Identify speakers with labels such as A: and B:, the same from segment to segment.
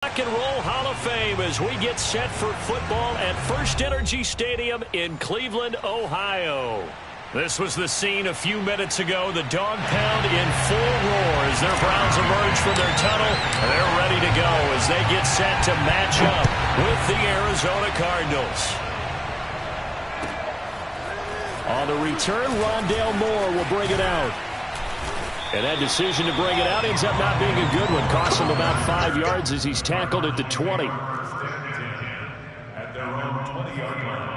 A: Rock and Roll Hall of Fame as we get set for football at First Energy Stadium in Cleveland, Ohio. This was the scene a few minutes ago. The dog pound in full roar as their Browns emerge from their tunnel. They're ready to go as they get set to match up with the Arizona Cardinals. On the return, Rondale Moore will bring it out. And that decision to bring it out ends up not being a good one. Costs him about 5 yards as he's tackled at the 20. At their own 20-yard line.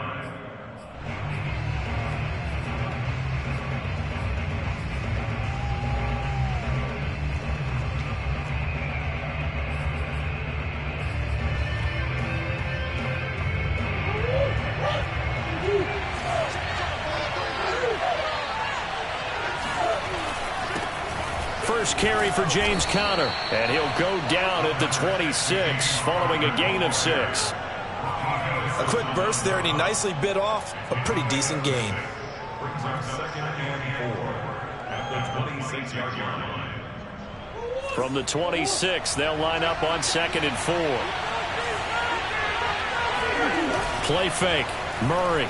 A: First carry for James Conner, and he'll go down at the 26 following a gain of 6.
B: A quick burst there, and he nicely bit off a pretty decent gain.
C: Brings up 2nd and 4 at the 26-yard line.
A: From the 26, they'll line up on 2nd and 4. Play fake, Murray.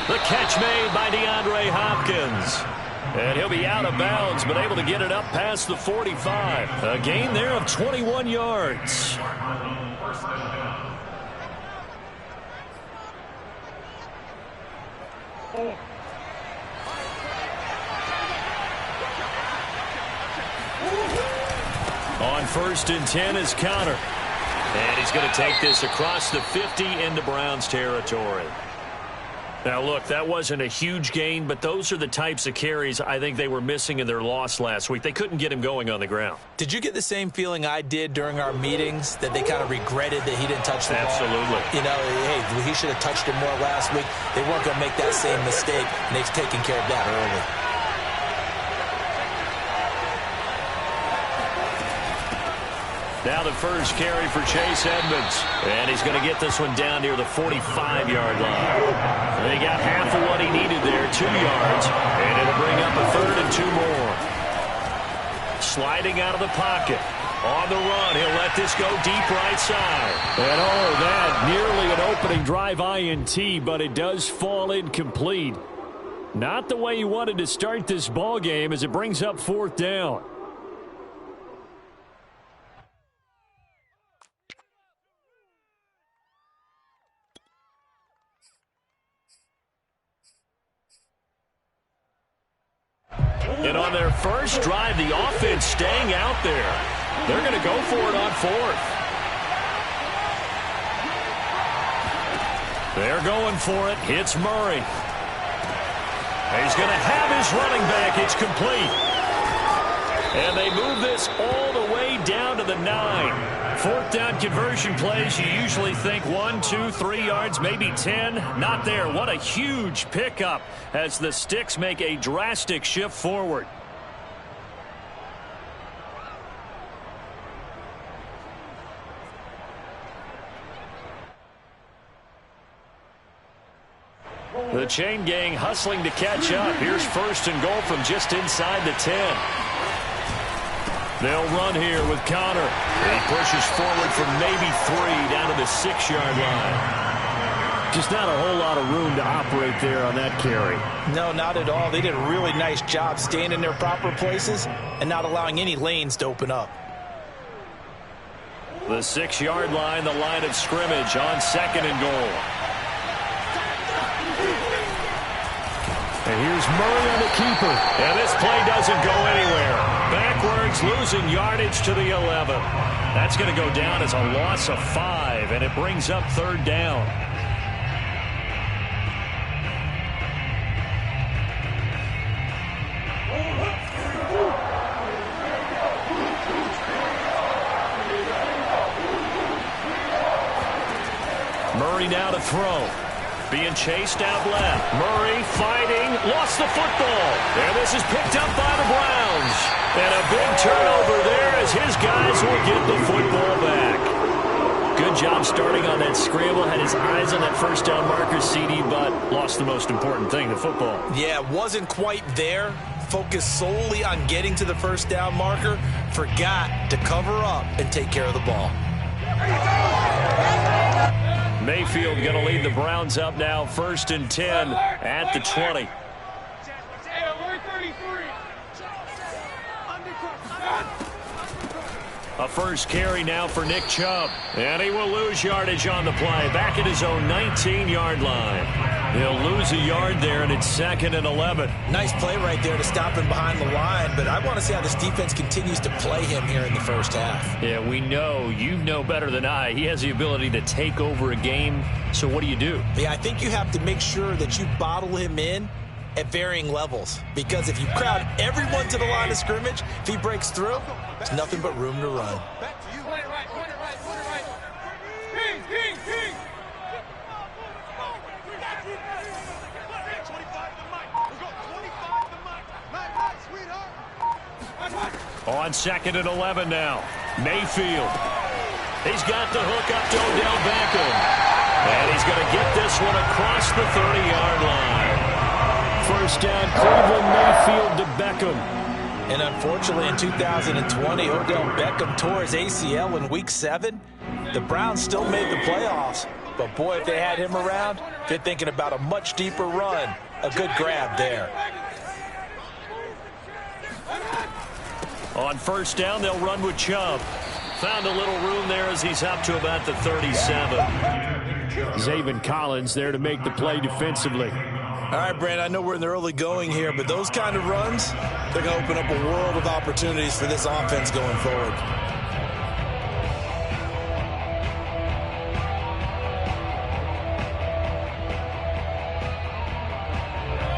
A: The catch made by DeAndre Hopkins. And he'll be out of bounds, but able to get it up past the 45. A gain there of 21 yards. On 1st and 10 is Conner. And he's going to take this across the 50 into Browns territory. Now, look, that wasn't a huge gain, but those are the types of carries I think they were missing in their loss last week. They couldn't get him going on the ground.
B: Did you get the same feeling I did during our meetings, that they kind of regretted that he didn't touch the ball?
A: Absolutely.
B: You know, hey, he should have touched it more last week. They weren't going to make that same mistake, and they've taken care of that early.
A: Now the first carry for Chase Edmonds. And he's going to get this one down near the 45-yard line. And he got half of what he needed there, 2 yards. And it'll bring up a 3rd and 2 more. Sliding out of the pocket. On the run, he'll let this go deep right side. And that nearly an opening drive INT, but it does fall incomplete. Not the way you wanted to start this ball game as it brings up 4th down. And on their first drive, the offense staying out there. They're going to go for it on 4th. They're going for it. It's Murray. He's going to have his running back. It's complete. And they move this all the way down to the 9. 4th down conversion plays, you usually think 1, 2, 3 yards, maybe 10. Not there. What a huge pickup as the Sticks make a drastic shift forward. The chain gang hustling to catch up. Here's 1st and goal from just inside the 10. They'll run here with Conner. He pushes forward from maybe 3 down to the 6-yard line. Just not a whole lot of room to operate there on that carry.
B: No, not at all. They did a really nice job staying in their proper places and not allowing any lanes to open up.
A: The 6-yard line, the line of scrimmage on 2nd and goal. And here's Murray on the keeper. And this play doesn't go anywhere. Backwards, losing yardage to the 11. That's going to go down as a loss of 5, and it brings up 3rd down. Murray now to throw. Being chased out left. Murray fighting. Lost the football. And this is picked up by the Browns. And a big turnover there as his guys will get the football back. Good job starting on that scramble. Had his eyes on that 1st down marker, CD, but lost the most important thing, the football.
B: Yeah, wasn't quite there. focused solely on getting to the first down marker, forgot to cover up and take care of the ball.
A: Mayfield going to lead the Browns up now, 1st and 10 at the 20. A first carry now for Nick Chubb. And he will lose yardage on the play. Back at his own 19-yard line. He'll lose a yard there, and it's 2nd and 11.
B: Nice play right there to stop him behind the line, but I want to see how this defense continues to play him here in the first half.
A: Yeah, we know. You know better than I. He has the ability to take over a game. So what do you do?
B: Yeah, I think you have to make sure that you bottle him in at varying levels, because if you crowd everyone to the line of scrimmage, if he breaks through, there's nothing but room to run.
A: On 2nd and 11 now. Mayfield. He's got the hook up to Odell Beckham. And he's going to get this one across the 30-yard line. First down, Cleveland. Mayfield to Beckham.
B: And unfortunately, in 2020, Odell Beckham tore his ACL in Week 7. The Browns still made the playoffs. But, boy, if they had him around, they're thinking about a much deeper run. A good grab there.
A: On first down, they'll run with Chubb. Found a little room there as he's up to about the 37. Zaven Collins there to make the play defensively.
B: All right, Brand, I know we're in the early going here, but those kind of runs, they're going to open up a world of opportunities for this offense going forward.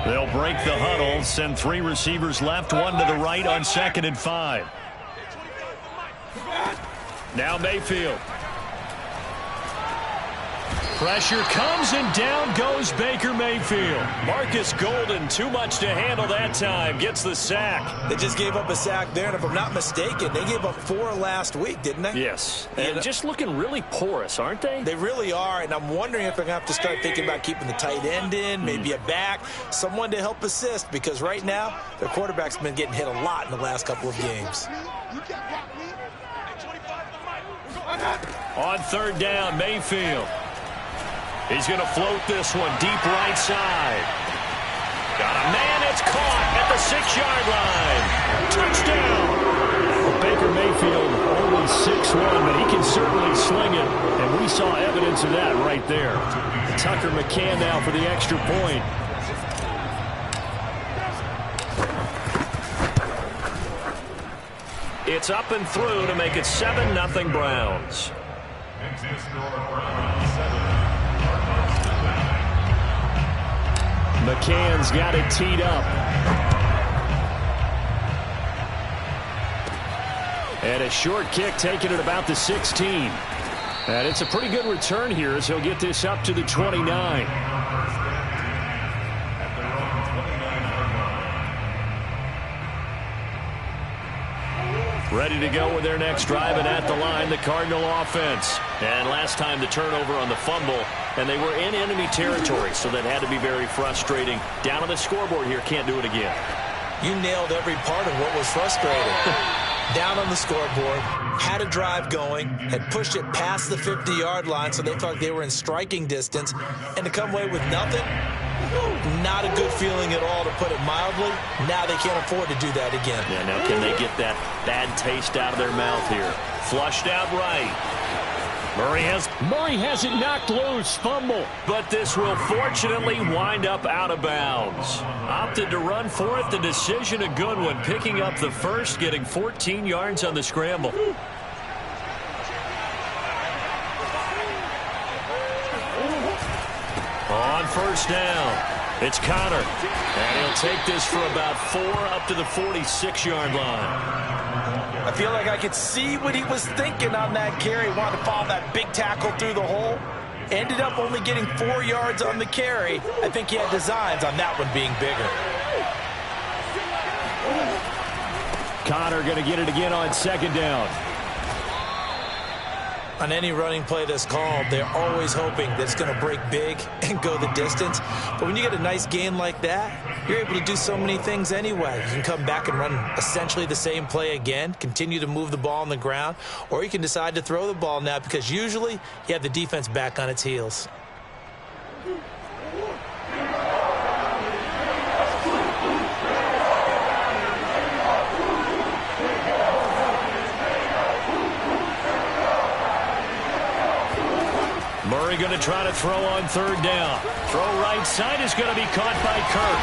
A: They'll break the huddle, send 3 receivers left, 1 to the right on 2nd and 5. Now Mayfield. Pressure comes and down goes Baker Mayfield. Marcus Golden, too much to handle that time, gets the sack.
B: They just gave up a sack there, and if I'm not mistaken, they gave up 4 last week, didn't they?
A: Yes, and just looking really porous, aren't they?
B: They really are, and I'm wondering if they're going to have to start thinking about keeping the tight end in, maybe a back, someone to help assist, because right now, their quarterback's been getting hit a lot in the last couple of games.
A: On third down, Mayfield. He's going to float this one deep right side. Got a man, it's caught at the 6-yard line. Touchdown! Well, Baker Mayfield only 6'1", but he can certainly sling it, and we saw evidence of that right there. Tucker McCann now for the extra point. It's up and through to make it 7-0 Browns. McCann's got it teed up. And a short kick taken at about the 16. And it's a pretty good return here as he'll get this up to the 29. Ready to go with their next drive, and at the line, the Cardinal offense. And last time the turnover on the fumble, and they were in enemy territory, so that had to be very frustrating. Down on the scoreboard here, can't do it again.
B: You nailed every part of what was frustrating. Down on the scoreboard, had a drive going, had pushed it past the 50-yard line, so they thought they were in striking distance, and to come away with nothing, not a good feeling at all, to put it mildly. Now they can't afford to do that again.
A: Yeah, now can they get that bad taste out of their mouth here? Flushed out right. Murray has it knocked loose. Fumble. But this will fortunately wind up out of bounds. Opted to run for it. The decision a good one. Picking up the first, getting 14 yards on the scramble. On first down, it's Connor. And he'll take this for about 4 up to the 46-yard line.
B: I feel like I could see what he was thinking on that carry. Wanted to follow that big tackle through the hole. Ended up only getting 4 yards on the carry. I think he had designs on that one being bigger.
A: Connor going to get it again on second down.
B: On any running play that's called, they're always hoping that it's going to break big and go the distance. But when you get a nice gain like that, you're able to do so many things anyway. You can come back and run essentially the same play again, continue to move the ball on the ground, or you can decide to throw the ball now because usually you have the defense back on its heels.
A: Murray going to try to throw on third down. Throw right side is going to be caught by Kirk.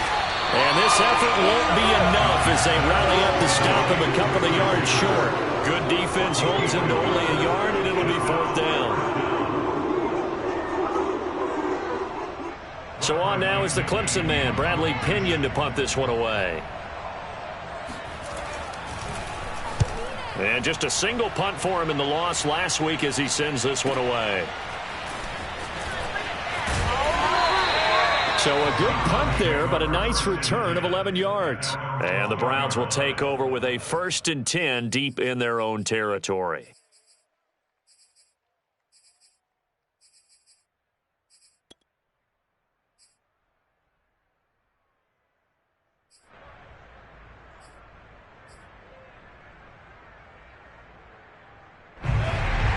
A: And this effort won't be enough as they rally up to stop him a couple of yards short. Good defense holds him to only a yard, and it'll be fourth down. So on now is the Clemson man, Bradley Pinion, to punt this one away. And just a single punt for him in the loss last week as he sends this one away. So a good punt there, but a nice return of 11 yards. And the Browns will take over with a 1st and 10 deep in their own territory.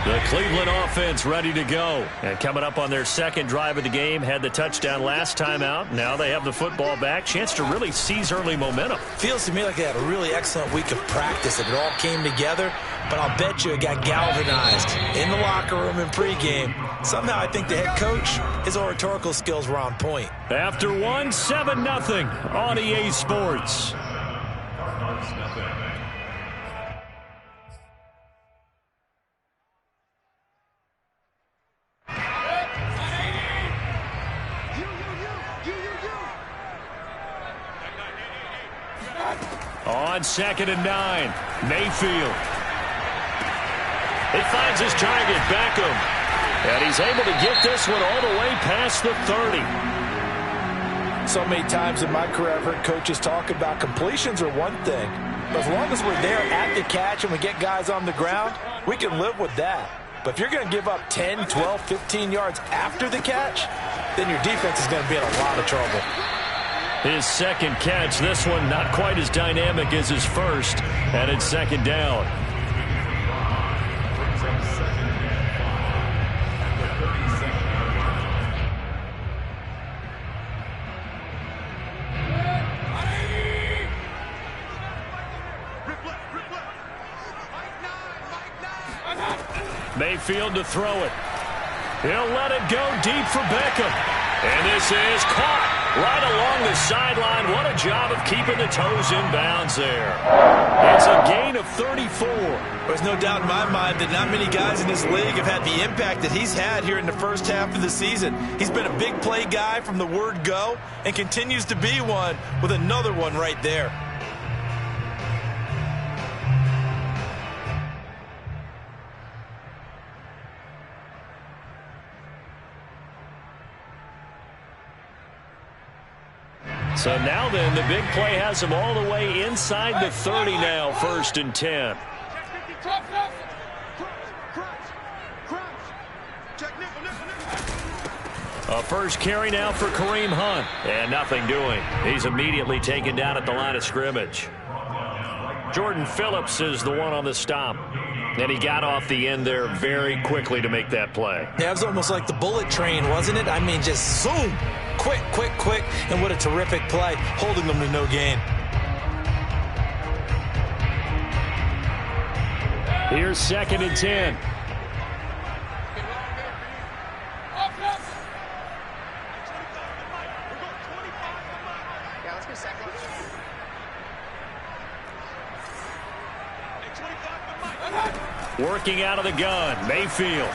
A: The Cleveland offense ready to go. And coming up on their second drive of the game, had the touchdown last time out. Now they have the football back. Chance to really seize early momentum.
B: Feels to me like they had a really excellent week of practice. It all came together, but I'll bet you it got galvanized in the locker room in pregame. Somehow I think the head coach, his oratorical skills were on point.
A: After 7-0 on EA Sports. On 2nd and 9, Mayfield. He finds his target, Beckham. And he's able to get this one all the way past the 30.
B: So many times in my career, I've heard coaches talk about completions are one thing. But as long as we're there at the catch and we get guys on the ground, we can live with that. But if you're going to give up 10, 12, 15 yards after the catch, then your defense is going to be in a lot of trouble.
A: His second catch, this one not quite as dynamic as his first, and it's 2nd down. Mayfield to throw it. He'll let it go deep for Beckham. And this is caught right along the sideline. What a job of keeping the toes in bounds there. It's a gain of 34.
B: There's no doubt in my mind that not many guys in this league have had the impact that he's had here in the first half of the season. He's been a big play guy from the word go and continues to be one with another one right there.
A: So now then, the big play has him all the way inside the 30 now, 1st and 10. A first carry now for Kareem Hunt. And nothing doing. He's immediately taken down at the line of scrimmage. Jordan Phillips is the one on the stop. And he got off the end there very quickly to make that play.
B: Yeah, it was almost like the bullet train, wasn't it? I mean, just zoom. Quick, quick, quick. And what a terrific play, holding them to no gain.
A: Here's 2nd and 10. Working out of the gun, Mayfield.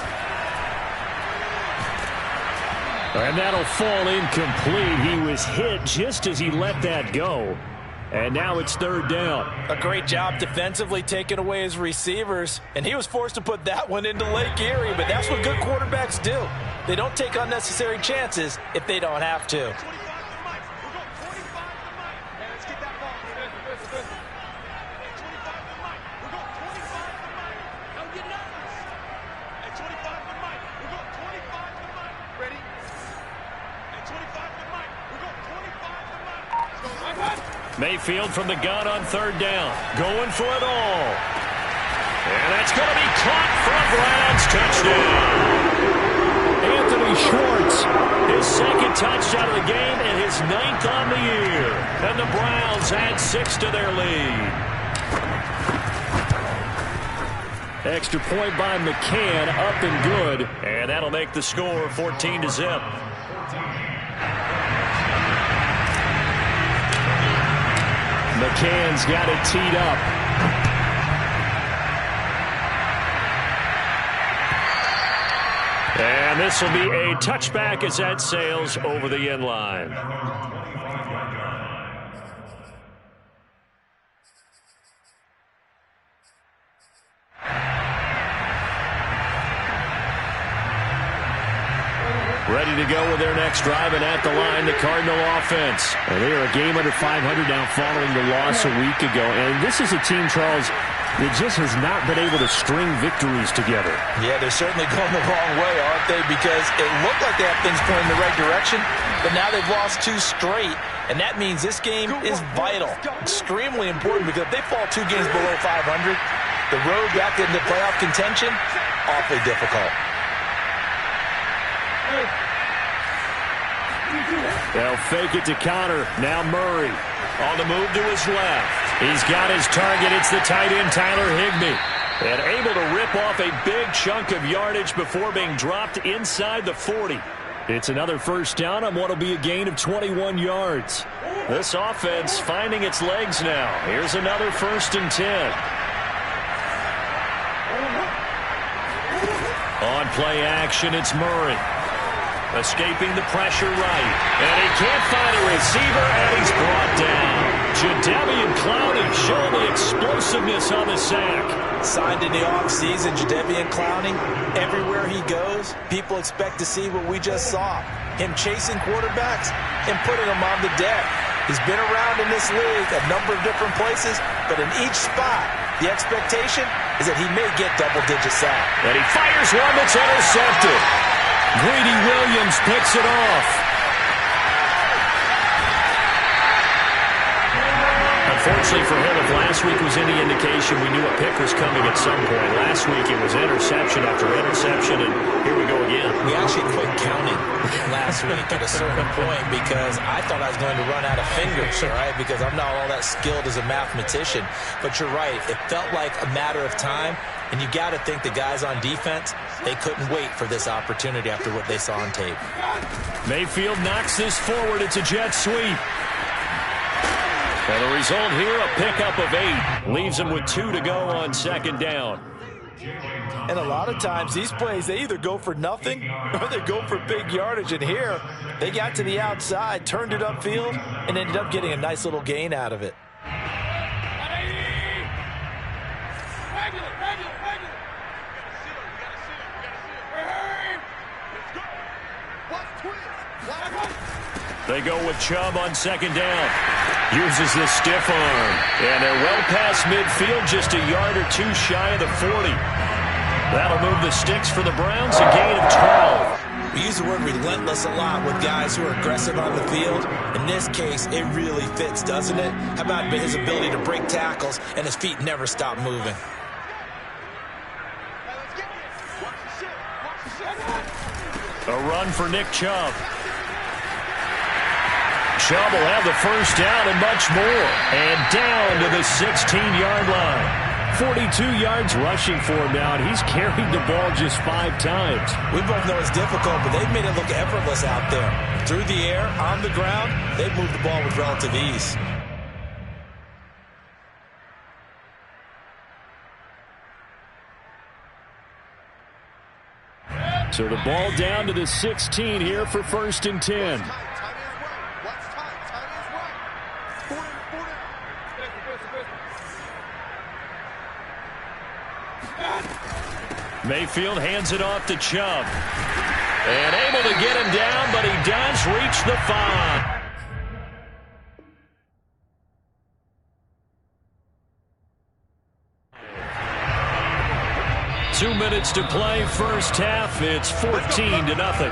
A: And that'll fall incomplete. He was hit just as he let that go. And now it's 3rd down.
B: A great job defensively taking away his receivers. And he was forced to put that one into Lake Erie. But that's what good quarterbacks do. They don't take unnecessary chances if they don't have to.
A: Mayfield from the gun on 3rd down. Going for it all. And that's going to be caught for a Browns touchdown. Anthony Schwartz, his 2nd touchdown of the game and his 9th on the year. And the Browns add 6 to their lead. Extra point by McCann, up and good. And that'll make the score 14-0. McCann's got it teed up. And this will be a touchback as that sails over the end line. Ready to go with their next drive, and at the line, the Cardinal offense. And they are a game under 500 now following the loss a week ago. And this is a team, Charles, that just has not been able to string victories together.
B: Yeah, they're certainly going the wrong way, aren't they? Because it looked like they have things going in the right direction, but now they've lost 2 straight. And that means this game is vital, extremely important, because if they fall 2 games below 500, the road back into playoff contention, awfully difficult.
A: They'll fake it to Connor. Now Murray on the move to his left. He's got his target. It's the tight end, Tyler Higbee. And able to rip off a big chunk of yardage before being dropped inside the 40. It's another 1st down on what will be a gain of 21 yards. This offense finding its legs now. Here's another 1st and 10. On play action, it's Murray. Escaping the pressure right. And he can't find a receiver, and he's brought down. Jadeveon Clowney showing the explosiveness on the sack.
B: Signed in the offseason, Jadeveon Clowney, everywhere he goes, people expect to see what we just saw. Him chasing quarterbacks and putting them on the deck. He's been around in this league a number of different places, but in each spot, the expectation is that he may get double-digit sack.
A: And he fires one that's intercepted. Greedy Williams picks it off. Unfortunately for him, if last week was any indication, we knew a pick was coming at some point. Last week it was interception after interception, and here we go again.
B: We actually quit counting last week at a certain point because I thought I was going to run out of fingers, all right, because I'm not all that skilled as a mathematician. But you're right. It felt like a matter of time. And you got to think the guys on defense, they couldn't wait for this opportunity after what they saw on tape.
A: Mayfield knocks this forward. It's a jet sweep. And the result here, a pickup of 8. Leaves them with 2 to go on 2nd down.
B: And a lot of times these plays, they either go for nothing or they go for big yardage. And here, they got to the outside, turned it upfield, and ended up getting a nice little gain out of it.
A: They go with Chubb on 2nd down. Uses this stiff arm. And they're well past midfield, just a yard or 2 shy of the 40. That'll move the sticks for the Browns, a gain of 12.
B: We use the word relentless a lot with guys who are aggressive on the field. In this case, it really fits, doesn't it? How about his ability to break tackles and his feet never stop moving?
A: A run for Nick Chubb. Chubb will have the 1st down and much more. And down to the 16-yard line. 42 yards rushing for him now, and he's carried the ball just 5 times.
B: We both know it's difficult, but they've made it look effortless out there. Through the air, on the ground, they've moved the ball with relative ease.
A: So the ball down to the 16 here for 1st and 10. Mayfield hands it off to Chubb. And able to get him down, but he does reach the 5. 2 minutes to play, 1st half. It's 14-0.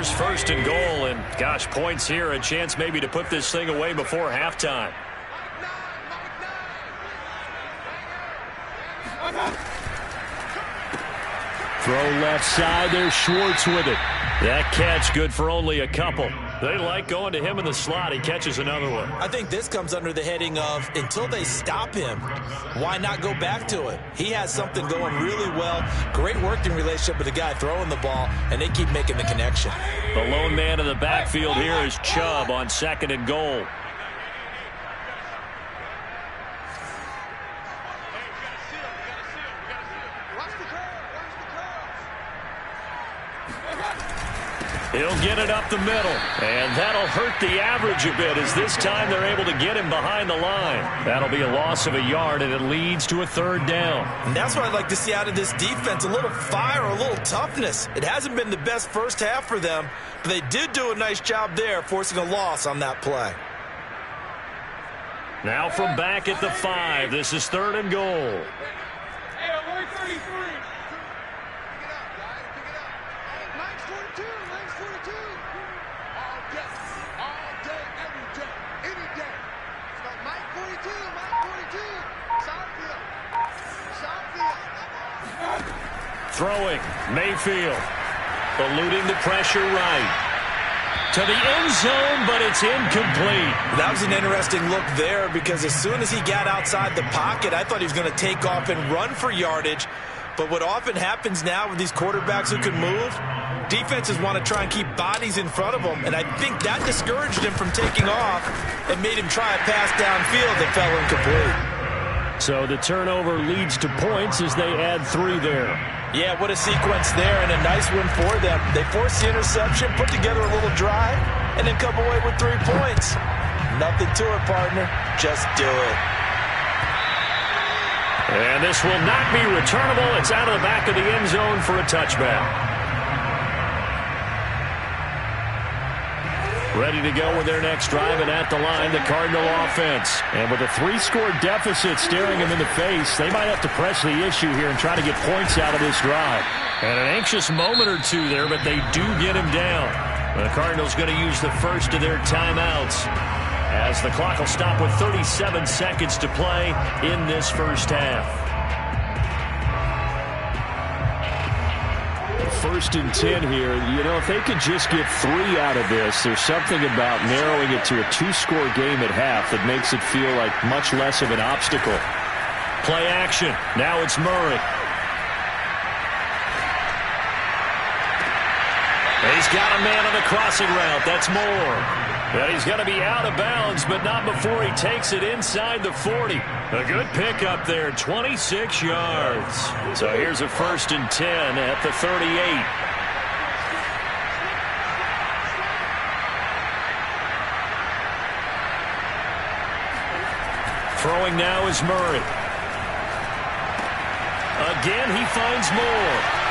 A: Here's first and goal, and gosh, points here, a chance maybe to put this thing away before halftime.
D: Throw left side, there's Schwartz with it.
A: That catch good for only a couple. They like going to him in the slot. He catches another one.
B: I think this comes under the heading of until they stop him, why not go back to it? He has something going really well. Great working relationship with the guy throwing the ball, and they keep making the connection.
A: The lone man in the backfield here is Chubb on second and goal. He'll get it up the middle, and that'll hurt the average a bit as this time they're able to get him behind the line. That'll be a loss of a yard, and it leads to a third down.
B: And that's what I'd like to see out of this defense, a little fire, a little toughness. It hasn't been the best first half for them, but they did do a nice job there, forcing a loss on that play.
A: Now from back at the 5, this is third and goal. Throwing, Mayfield, eluding the pressure right. To the end zone, but it's incomplete.
B: That was an interesting look there because as soon as he got outside the pocket, I thought he was going to take off and run for yardage. But what often happens now with these quarterbacks who can move, defenses want to try and keep bodies in front of them. And I think that discouraged him from taking off and made him try a pass downfield that fell incomplete.
A: So the turnover leads to points as they add 3 there.
B: Yeah, what a sequence there, and a nice win for them. They forced the interception, put together a little drive, and then come away with 3 points. Nothing to it, partner. Just do it.
A: And this will not be returnable. It's out of the back of the end zone for a touchback. Ready to go with their next drive, and at the line, the Cardinal offense. And with a 3-score deficit staring them in the face, they might have to press the issue here and try to get points out of this drive. And an anxious moment or two there, but they do get him down. The Cardinals going to use the first of their timeouts as the clock will stop with 37 seconds to play in this first half.
D: First and 10 here. You know, if they could just get 3 out of this, there's something about narrowing it to a 2-score game at half that makes it feel like much less of an obstacle.
A: Play action. Now it's Murray. He's got a man on the crossing route. That's Moore. And he's going to be out of bounds, but not before he takes it inside the 40. A good pickup there, 26 yards. So here's a first and 10 at the 38. Throwing now is Murray. Again, he finds Moore.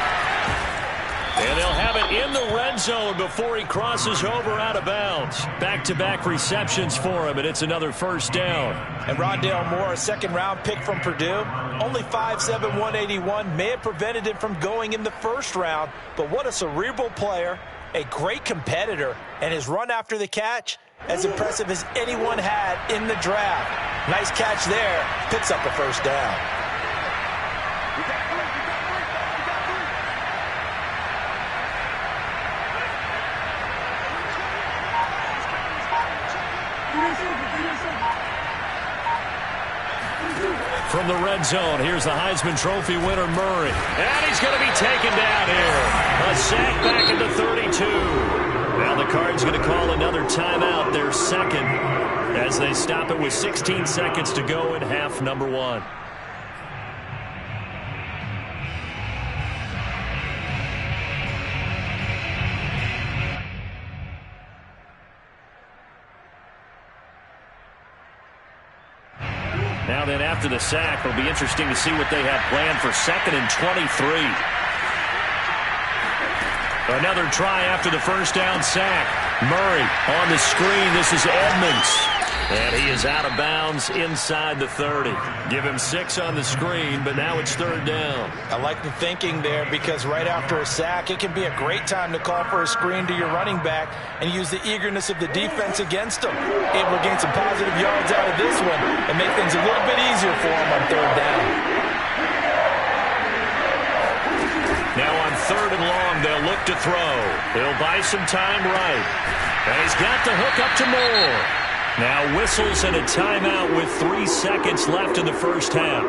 A: And they'll have it in the red zone before he crosses over out of bounds. Back-to-back receptions for him, and it's another first down.
B: And Rondale Moore, a second-round pick from Purdue, only 5'7", 181, may have prevented him from going in the first round. But what a cerebral player, a great competitor, and his run after the catch, as impressive as anyone had in the draft. Nice catch there, picks up a first down.
A: From the red zone, here's the Heisman Trophy winner, Murray. And he's going to be taken down here. A sack back at the 32. Now the Cards going to call another timeout, their second, as they stop it with 16 seconds to go in half number 1. Now then, after the sack, it'll be interesting to see what they have planned for second and 23. Another try after the first down sack. Murray on the screen. This is Edmonds. And he is out of bounds inside the 30. Give him 6 on the screen, but now it's 3rd down.
B: I like the thinking there because right after a sack, it can be a great time to call for a screen to your running back and use the eagerness of the defense against him. Able to gain some positive yards out of this one and make things a little bit easier for him on 3rd down.
A: Now on 3rd and long, they'll look to throw. He'll buy some time right. And he's got the hook up to Moore. Now whistles and a timeout with 3 seconds left in the first half.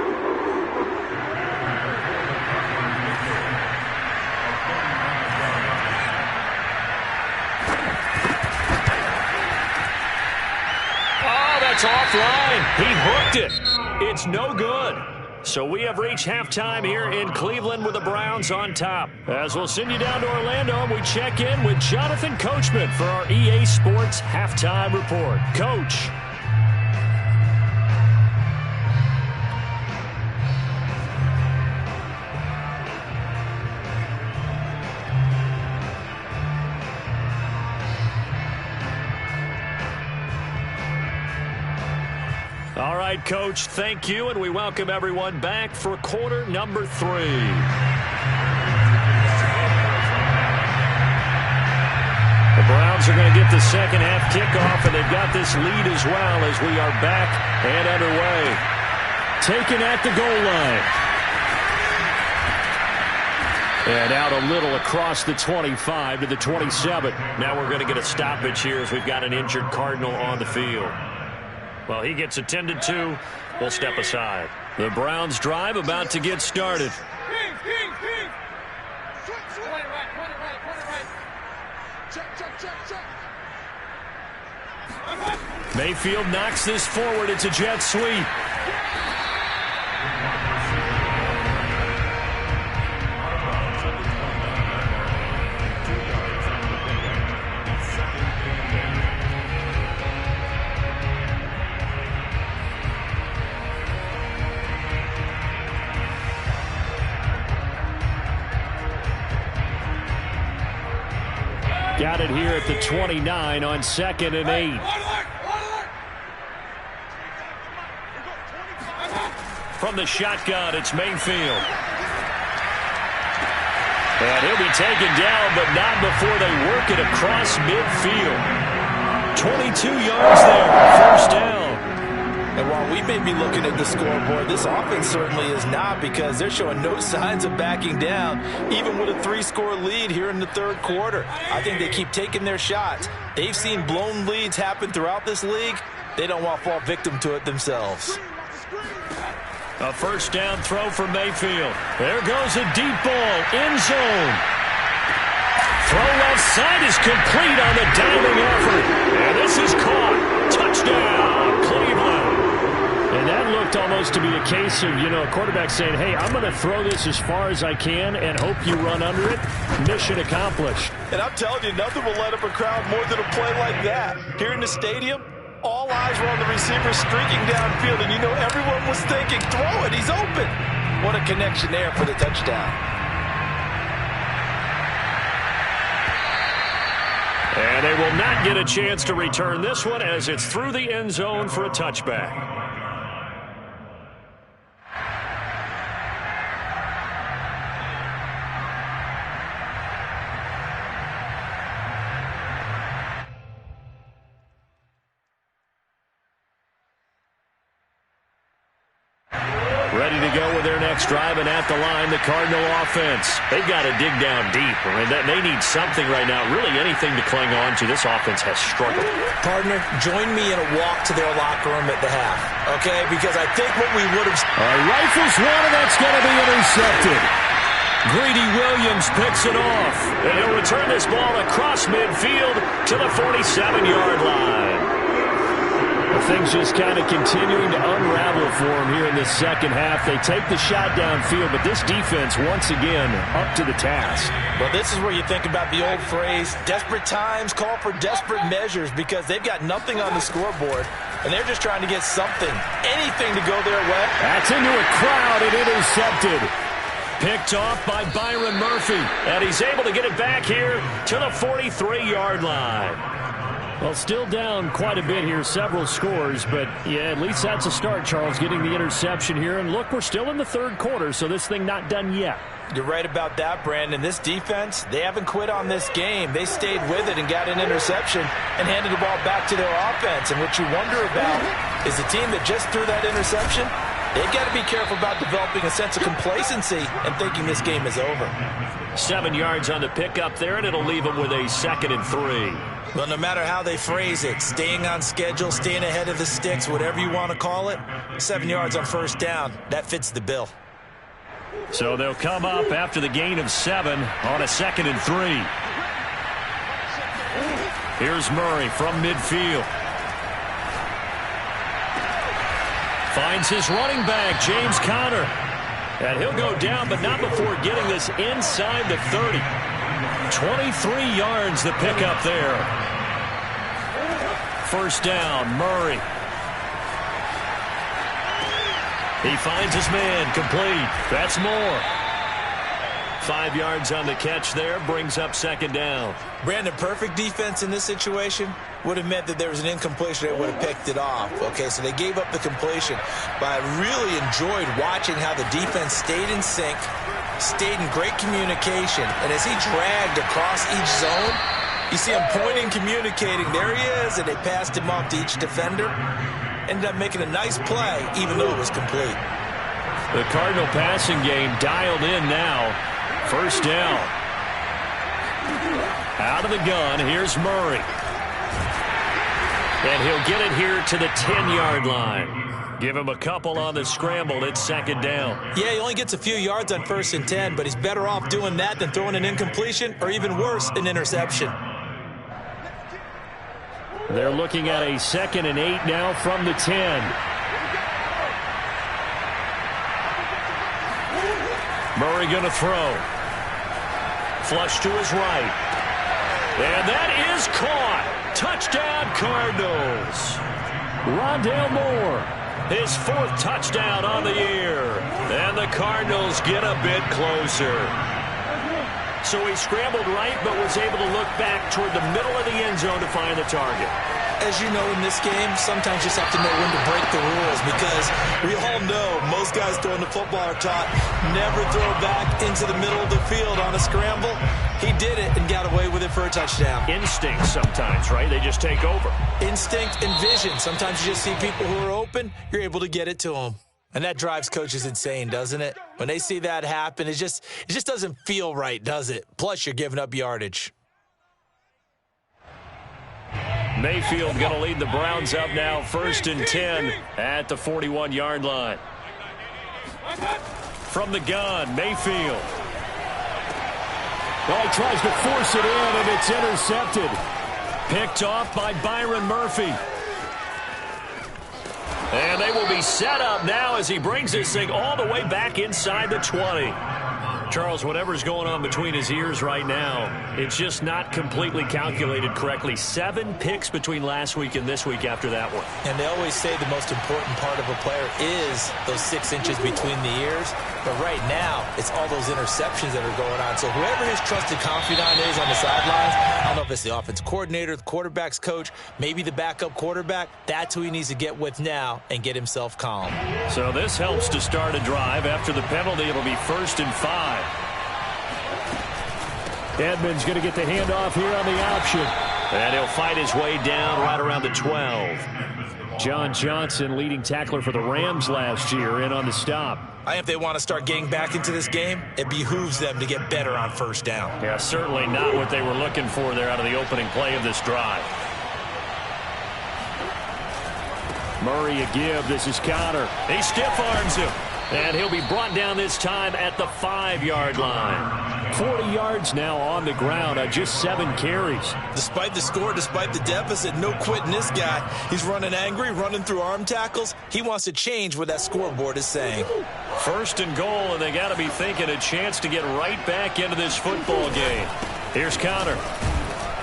A: Oh, that's offline. He hooked it. It's no good. So we have reached halftime here in Cleveland with the Browns on top. As we'll send you down to Orlando, and we check in with Jonathan Coachman for our EA Sports Halftime Report. Coach. All right, Coach, thank you, and we welcome everyone back for quarter number 3. The Browns are going to get the second half kickoff, and they've got this lead as well as we are back and underway. Taken at the goal line. And out a little across the 25 to the 27. Now we're going to get a stoppage here as we've got an injured Cardinal on the field. Well, he gets attended to. We'll step aside. The Browns drive about to get started. Mayfield knocks this forward. It's a jet sweep. Got it here at the 29 on 2nd and 8. From the shotgun, it's Mayfield. And he'll be taken down, but not before they work it across midfield. 22 yards there, 1st down.
B: And while we may be looking at the scoreboard, this offense certainly is not, because they're showing no signs of backing down, even with a 3-score lead here in the 3rd quarter. I think they keep taking their shots. They've seen blown leads happen throughout this league. They don't want to fall victim to it themselves.
A: A 1st down throw for Mayfield. There goes a deep ball, end zone. Throw left side is complete on the diving effort. And this is caught. Touchdown, Cleveland. And that looked almost to be a case of, a quarterback saying, hey, I'm going to throw this as far as I can and hope you run under it. Mission accomplished.
B: And I'm telling you, nothing will light up a crowd more than a play like that. Here in the stadium, all eyes were on the receiver streaking downfield, and everyone was thinking, throw it, he's open. What a connection there for the touchdown.
A: And they will not get a chance to return this one as it's through the end zone for a touchback. Ready to go with their next drive, and at the line, the Cardinal offense. They've got to dig down deep. I mean, they need something right now, really anything to cling on to. This offense has struggled.
B: Partner, join me in a walk to their locker room at the half, okay? Because I think what we would have...
A: Rifles one, and that's going to be intercepted. Greedy Williams picks it off, and he'll return this ball across midfield to the 47-yard line. Things just kind of continuing to unravel for them here in this second half. They take the shot downfield, but this defense, once again, up to the task.
B: Well, this is where you think about the old phrase, desperate times call for desperate measures, because they've got nothing on the scoreboard, and they're just trying to get something, anything to go their way.
A: That's into a crowd and intercepted. Picked off by Byron Murphy, and he's able to get it back here to the 43-yard line.
D: Well, still down quite a bit here, several scores, but yeah, at least that's a start, Charles, getting the interception here. And look, we're still in the third quarter, so this thing not done yet.
B: You're right about that, Brandon. This defense, they haven't quit on this game. They stayed with it and got an interception and handed the ball back to their offense. And what you wonder about is the team that just threw that interception, they've got to be careful about developing a sense of complacency and thinking this game is over.
A: 7 yards on the pickup there, and it'll leave them with a 2nd and 3.
B: Well, no matter how they phrase it, staying on schedule, staying ahead of the sticks, whatever you want to call it, 7 yards on first down, that fits the bill.
A: So they'll come up after the gain of 7 on a 2nd and 3. Here's Murray from midfield. Finds his running back, James Conner. And he'll go down, but not before getting this inside the 30. 23 yards the pickup there. First down, Murray. He finds his man, complete. That's more. 5 yards on the catch there, brings up 2nd down.
B: Brandon, perfect defense in this situation would have meant that there was an incompletion. They would have picked it off. Okay, so they gave up the completion. But I really enjoyed watching how the defense stayed in sync, stayed in great communication. And as he dragged across each zone, you see him pointing, communicating. There he is, and they passed him off to each defender. Ended up making a nice play, even though it was complete.
A: The Cardinal passing game dialed in now. First down. Out of the gun, here's Murray. And he'll get it here to the 10-yard line. Give him a couple on the scramble. It's 2nd down.
B: Yeah, he only gets a few yards on 1st and 10, but he's better off doing that than throwing an incompletion or even worse, an interception.
D: They're looking at a 2nd and 8 now from the 10.
A: Murray going to throw. Flush to his right. And that is caught. Touchdown, Cardinals.
D: Rondale Moore.
A: His 4th touchdown on the year. And the Cardinals get a bit closer. So he scrambled right, but was able to look back toward the middle of the end zone to find the target.
B: As you know, in this game, sometimes you just have to know when to break the rules, because we all know most guys throwing the football are taught never throw back into the middle of the field on a scramble. He did it and got away with it for a touchdown.
A: Instinct sometimes, right? They just take over.
B: Instinct and vision. Sometimes you just see people who are open, you're able to get it to them. And that drives coaches insane, doesn't it? When they see that happen, it just doesn't feel right, does it? Plus, you're giving up yardage.
A: Mayfield going to lead the Browns up now, 1st and 10 at the 41-yard line. From the gun, Mayfield.
D: Well, he tries to force it in, and it's intercepted.
A: Picked off by Byron Murphy. And they will be set up now as he brings this thing all the way back inside the 20. Charles, whatever's going on between his ears right now, it's just not completely calculated correctly. 7 picks between last week and this week after that one.
B: And they always say the most important part of a player is those 6 inches between the ears. But right now, it's all those interceptions that are going on. So whoever his trusted confidant is on the sidelines, I don't know if it's the offense coordinator, the quarterback's coach, maybe the backup quarterback, that's who he needs to get with now and get himself calm.
A: So this helps to start a drive. After the penalty, it'll be 1st and 5.
D: Edmonds going to get the handoff here on the option.
A: And he'll fight his way down right around the 12.
D: John Johnson, leading tackler for the Rams last year, in on the stop.
B: I think if they want to start getting back into this game, it behooves them to get better on 1st down.
A: Yeah, certainly not what they were looking for there out of the opening play of this drive.
D: Murray a give. This is Conner.
A: He stiff arms him. And he'll be brought down this time at the 5-yard line.
D: 40 yards now on the ground on just 7 carries.
B: Despite the score, despite the deficit, no quitting this guy. He's running angry, running through arm tackles. He wants to change what that scoreboard is saying.
A: 1st and goal, and they got to be thinking a chance to get right back into this football game. Here's Conner.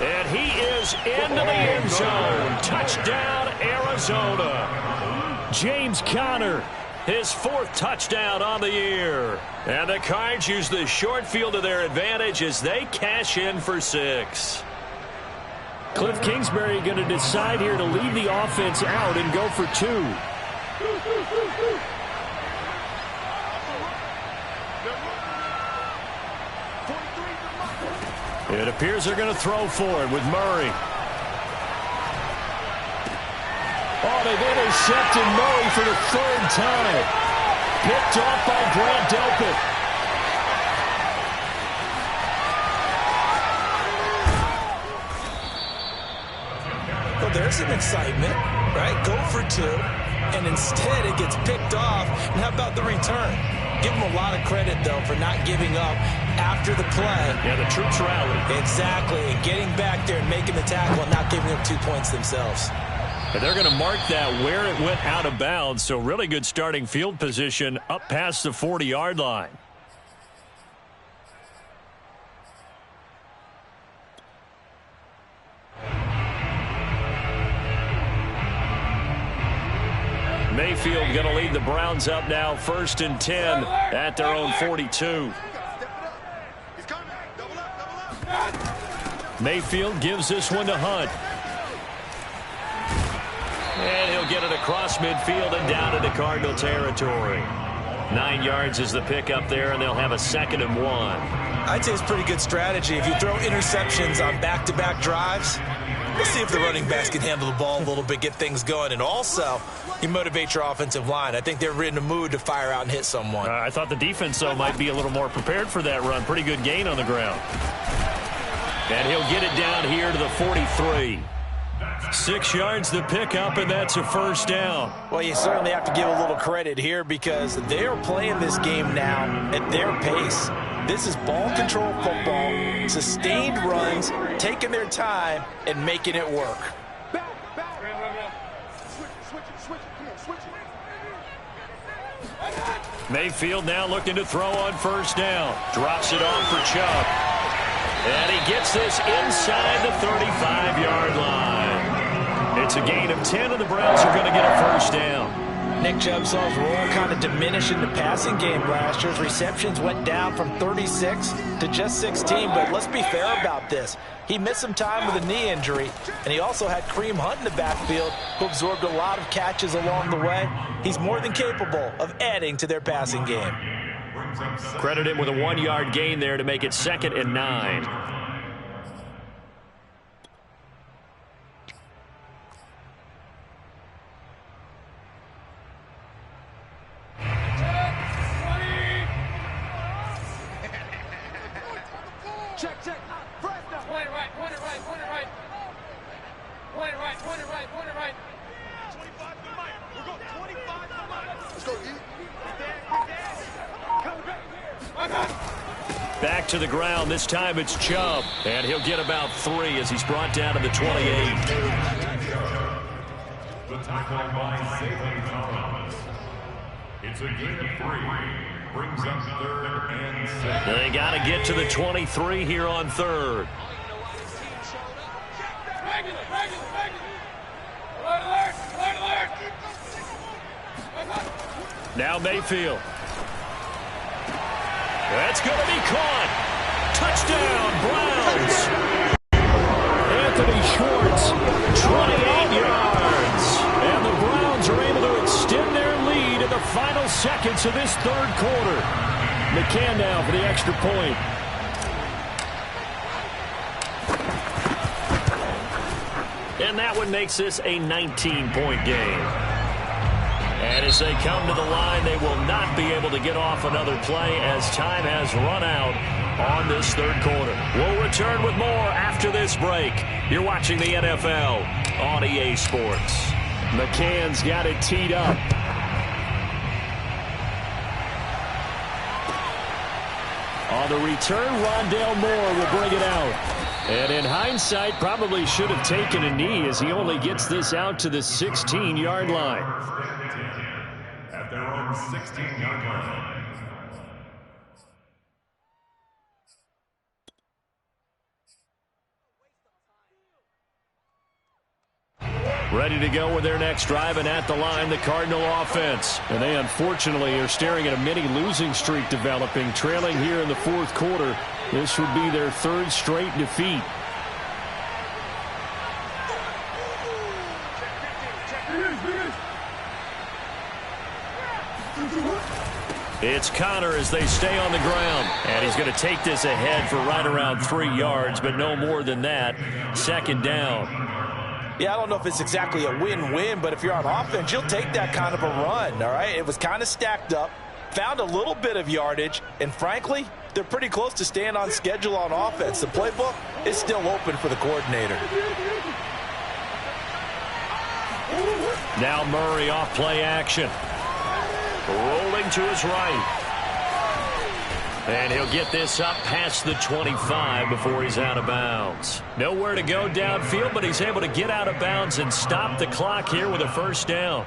A: And he is into the end zone. Touchdown, Arizona.
D: James Conner.
A: His 4th touchdown on the year. And the Cards use the short field to their advantage as they cash in for 6.
D: Cliff Kingsbury going to decide here to leave the offense out and go for 2.
A: It appears they're going to throw for it with Murray.
D: Oh, they've intercepted Murray for the 3rd time. Picked off by Grant Delpit.
B: Well, there's some excitement, right? Go for 2, and instead it gets picked off. And how about the return? Give them a lot of credit, though, for not giving up after the play.
A: Yeah, the troops rallied.
B: Exactly, and getting back there and making the tackle and not giving up 2 points themselves.
A: And they're going to mark that where it went out of bounds, so really good starting field position up past the 40-yard line. Mayfield going to lead the Browns up now, 1st and 10 at their own 42. Mayfield gives this one to Hunt. And he'll get it across midfield and down into Cardinal territory. 9 yards is the pickup there, and they'll have a 2nd and 1.
B: I'd say it's pretty good strategy. If you throw interceptions on back-to-back drives, we'll see if the running backs can handle the ball a little bit, get things going. And also, you motivate your offensive line. I think they're in a mood to fire out and hit someone.
A: I thought the defense, though, might be a little more prepared for that run. Pretty good gain on the ground. And he'll get it down here to the 43. 6 yards the pickup, and that's a 1st down.
B: Well, you certainly have to give a little credit here because they're playing this game now at their pace. This is ball control football, sustained runs, taking their time and making it work.
A: Mayfield now looking to throw on 1st down. Drops it off for Chubb. And he gets this inside the 35-yard line. It's a gain of 10, and the Browns are going to get a 1st down.
B: Nick Chubb saw his role kind of diminish in the passing game last year. His receptions went down from 36 to just 16, but let's be fair about this. He missed some time with a knee injury, and he also had Kareem Hunt in the backfield, who absorbed a lot of catches along the way. He's more than capable of adding to their passing game.
A: Credit him with a 1-yard gain there to make it 2nd and 9. Back to the ground. This time it's Chubb. And he'll get about 3 as he's brought down to the 28.
C: The tackle by Zaylen Thomas. It's a gain of 3. Brings up 3rd and 6.
A: They got to get to the 23 here on 3rd. Now Mayfield. That's going to be caught. Touchdown, Browns. Anthony Schwartz, 28 yards. And the Browns are able to extend their lead in the final seconds of this 3rd quarter. McCann now for the extra point. And that one makes this a 19-point game. And as they come to the line, they will not be able to get off another play as time has run out on this 3rd quarter. We'll return with more after this break. You're watching the NFL on EA Sports.
D: McCann's got it teed up. On the return, Rondale Moore will bring it out. And in hindsight, probably should have taken a knee as he only gets this out to the 16-yard line.
C: At their own 16-yard line.
A: Ready to go with their next drive, and at the line, the Cardinal offense.
D: And they unfortunately are staring at a mini losing streak developing, trailing here in the 4th quarter. This would be their 3rd straight defeat.
A: It's Connor as they stay on the ground. And he's going to take this ahead for right around 3 yards, but no more than that. Second down.
B: Yeah, I don't know if it's exactly a win-win, but if you're on offense, you'll take that kind of a run, all right? It was kind of stacked up, found a little bit of yardage, and frankly, they're pretty close to staying on schedule on offense. The playbook is still open for the coordinator.
A: Now Murray off play action. Rolling to his right. And he'll get this up past the 25 before he's out of bounds. Nowhere to go downfield, but he's able to get out of bounds and stop the clock here with a first down.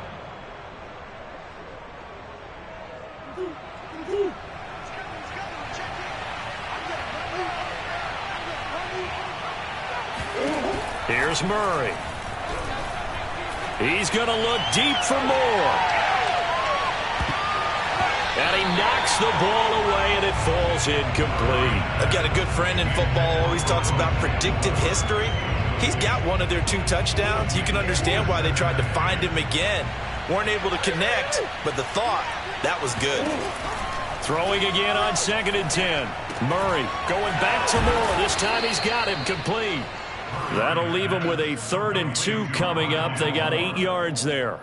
A: Here's Murray. He's going to look deep for more. And he knocks the ball away, and it falls incomplete.
B: I've got a good friend in football, always talks about predictive history. He's got one of their 2 touchdowns. You can understand why they tried to find him again. Weren't able to connect, but the thought, that was good.
A: Throwing again on 2nd and 10. Murray going back to Moore. This time he's got him complete. That'll leave them with a 3rd and 2 coming up. They got 8 yards there.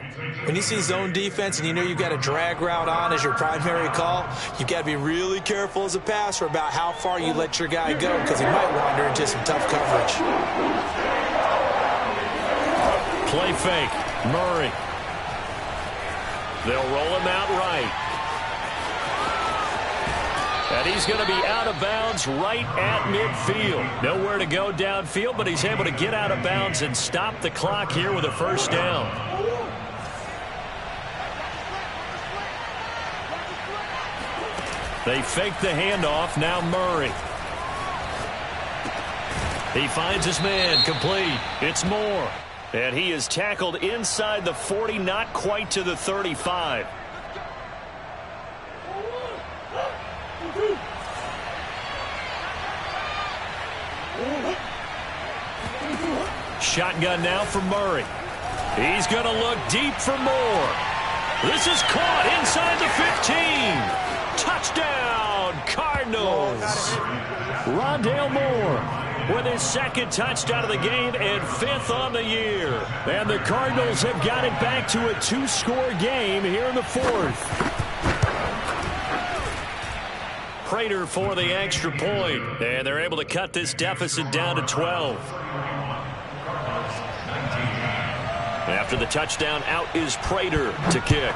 B: When you see zone defense and you know you've got a drag route on as your primary call, you've got to be really careful as a passer about how far you let your guy go because he might wander into some tough coverage.
A: Play fake. Murray. They'll roll him out right. And he's going to be out of bounds right at midfield. Nowhere to go downfield, but he's able to get out of bounds and stop the clock here with a first down. They fake the handoff. Now Murray. He finds his man complete. It's Moore. And he is tackled inside the 40, not quite to the 35. Shotgun now for Murray. He's going to look deep for Moore. This is caught inside the 15. Touchdown, Cardinals. Rondale Moore with his 2nd touchdown of the game and 5th on the year. And the Cardinals have got it back to a 2-score game here in the 4th. Prater for the extra point. And they're able to cut this deficit down to 12. After the touchdown, out is Prater to kick.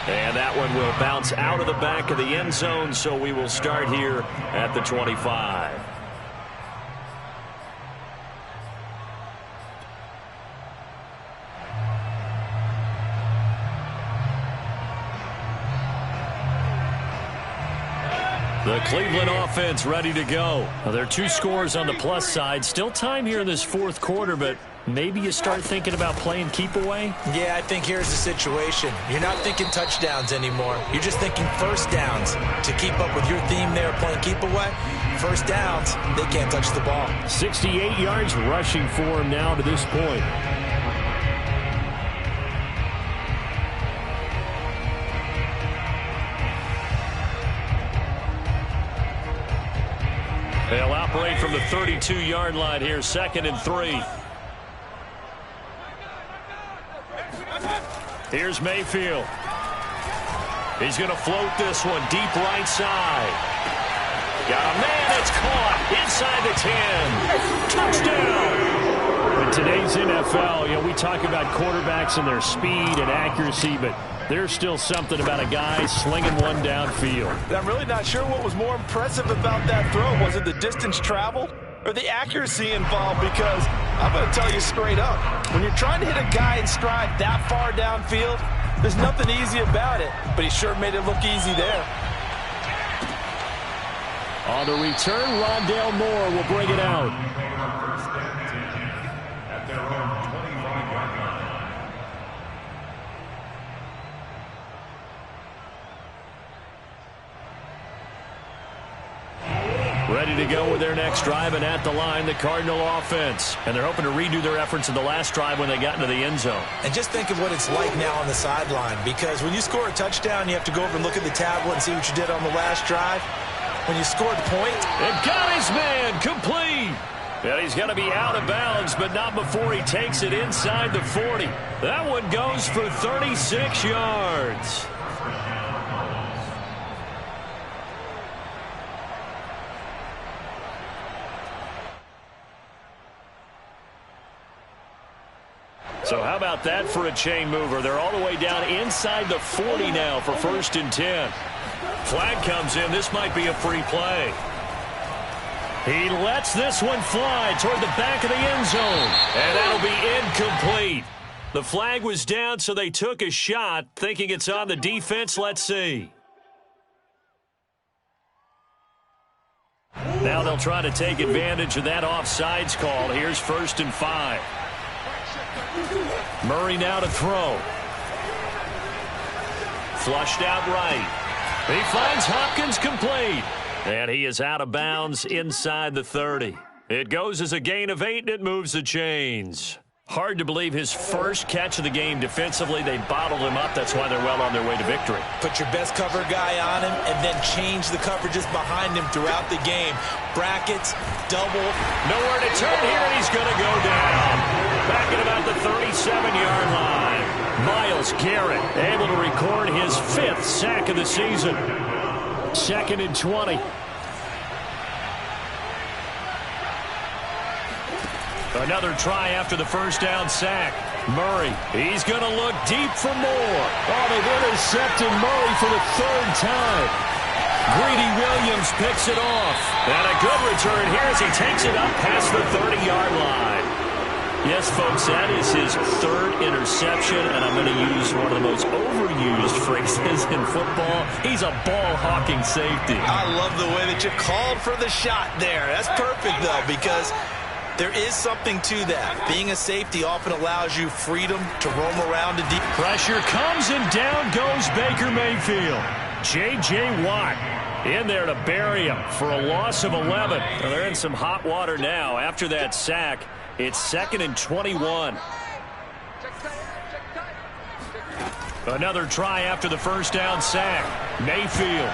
A: And that one will bounce out of the back of the end zone, so we will start here at the 25. The Cleveland offense ready to go. Well, there are 2 scores on the plus side. Still time here in this 4th quarter, but maybe you start thinking about playing keep away?
B: Yeah, I think here's the situation. You're not thinking touchdowns anymore. You're just thinking first downs. To keep up with your theme there, playing keep away, first downs, they can't touch the ball.
D: 68 yards rushing for him now to this point.
A: They'll operate from the 32-yard line here, 2nd and 3. Here's Mayfield. He's going to float this one deep right side. Got a man, it's caught inside the 10. Touchdown!
D: In today's NFL, we talk about quarterbacks and their speed and accuracy, but there's still something about a guy slinging one downfield.
B: I'm really not sure what was more impressive about that throw. Was it the distance traveled or the accuracy involved? Because I'm going to tell you straight up, when you're trying to hit a guy in stride that far downfield, there's nothing easy about it. But he sure made it look easy there.
D: On the return, Rondale Moore will bring it out.
C: At their own 25-yard line.
D: Ready to go with their next drive, and at the line, the Cardinal offense. And they're hoping to redo their efforts in the last drive when they got into the end zone.
B: And just think of what it's like now on the sideline, because when you score a touchdown, you have to go over and look at the tablet and see what you did on the last drive. When you scored the point,
D: and got his man complete. And he's going to be out of bounds, but not before he takes it inside the 40. That one goes for 36 yards. So how about that for a chain mover? They're all the way down inside the 40 now for 1st and 10. Flag comes in. This might be a free play. He lets this one fly toward the back of the end zone. And that'll be incomplete. The flag was down, so they took a shot, thinking it's on the defense. Let's see. Now they'll try to take advantage of that offsides call. Here's 1st and 5. Murray now to throw. Flushed out right. He finds Hopkins complete. And he is out of bounds inside the 30. It goes as a gain of 8, and it moves the chains. Hard to believe his first catch of the game defensively. They bottled him up. That's why they're well on their way to victory.
B: Put your best cover guy on him and then change the coverages behind him throughout the game. Brackets, double.
D: Nowhere to turn here, and he's going to go down. Back at about the 37-yard line. Myles Garrett able to record his 5th sack of the season. 2nd and 20. Another try after the first down sack. Murray, he's going to look deep for more. Oh, they've intercepted Murray for the 3rd time. Greedy Williams picks it off. And a good return here as he takes it up past the 30-yard line. Yes, folks, that is his 3rd interception, and I'm going to use one of the most overused phrases in football. He's a ball-hawking safety.
B: I love the way that you called for the shot there. That's perfect, though, because there is something to that. Being a safety often allows you freedom to roam around the deep.
D: Pressure comes, and down goes Baker Mayfield. J.J. Watt in there to bury him for a loss of 11. Well, they're in some hot water now after that sack. It's 2nd and 21. Another try after the first down sack. Mayfield.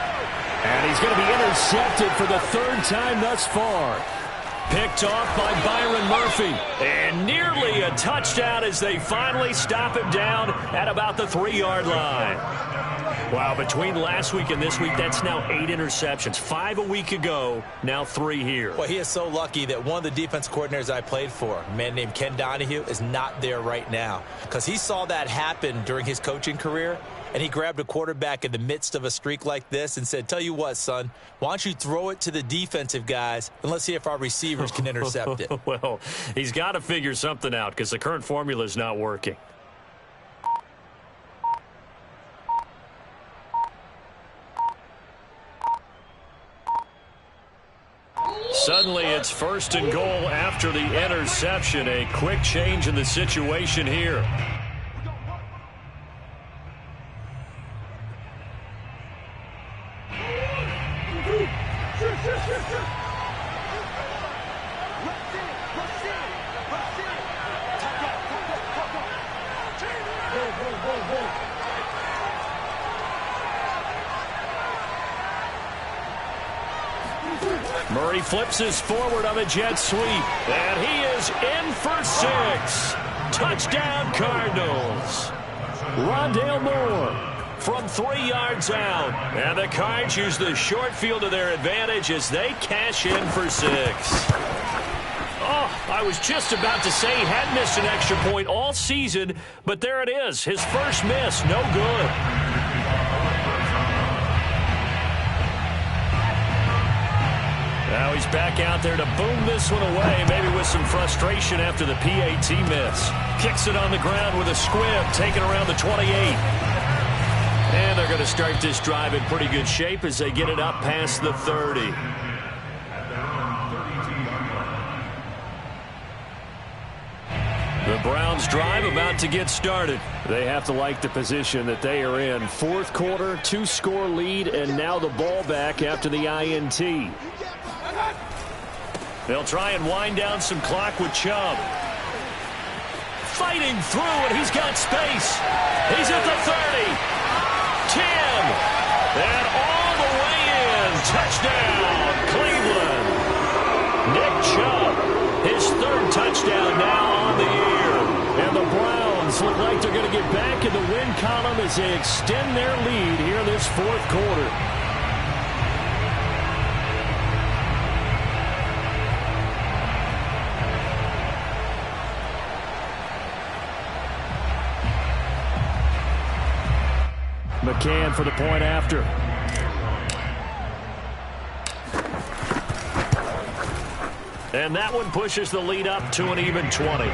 D: And he's going to be intercepted for the 3rd time thus far. Picked off by Byron Murphy. And nearly a touchdown as they finally stop him down at about the 3-yard line. Wow, between last week and this week, that's now 8 interceptions. 5 a week ago, now 3 here.
B: Well, he is so lucky that one of the defense coordinators I played for, a man named Ken Donahue, is not there right now. Because he saw that happen during his coaching career, and he grabbed a quarterback in the midst of a streak like this and said, tell you what, son, why don't you throw it to the defensive guys, and let's see if our receivers can intercept it.
D: Well, he's got to figure something out because the current formula is not working. Suddenly, it's 1st and goal after the interception. A quick change in the situation here. Murray flips his forward on a jet sweep. And he is in for 6. Touchdown, Cardinals. Rondale Moore from 3 yards out. And the Cards use the short field to their advantage as they cash in for 6. Oh, I was just about to say he hadn't missed an extra point all season, but there it is. His first miss, no good. Now he's back out there to boom this one away, maybe with some frustration after the PAT miss. Kicks it on the ground with a squib, taken around the 28. And they're going to start this drive in pretty good shape as they get it up past the 30. The Browns drive about to get started. They have to like the position that they are in. 4th quarter, 2-score lead, and now the ball back after the INT.
A: They'll try and wind down some clock with Chubb. Fighting through, and he's got space. He's at the 30. 10. And all the way in. Touchdown, Cleveland. Nick Chubb, his third touchdown now on the year. And the Browns look like they're going to get back in the win column as they extend their lead here this fourth quarter. McCann for the point after. And that one pushes the lead up to an even 20.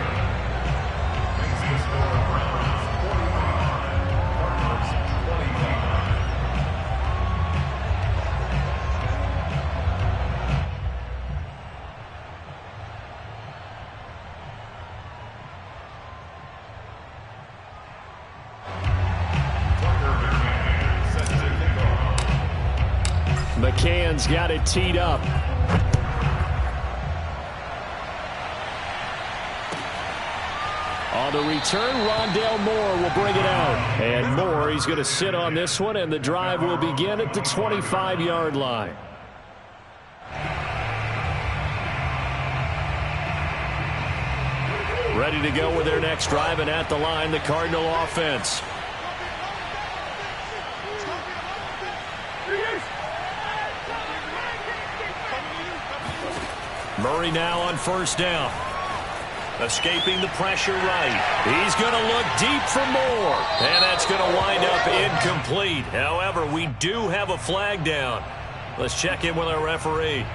A: McCann's got it teed up. On the return, Rondale Moore will bring it out. And Moore, he's going to sit on this one, and the drive will begin at the 25-yard line. Ready to go with their next drive, and at the line, the Cardinal offense. Murray now on first down. Escaping the pressure right. He's going to look deep for Moore. And that's going to wind up incomplete. However, we do have a flag down. Let's check in with our referee.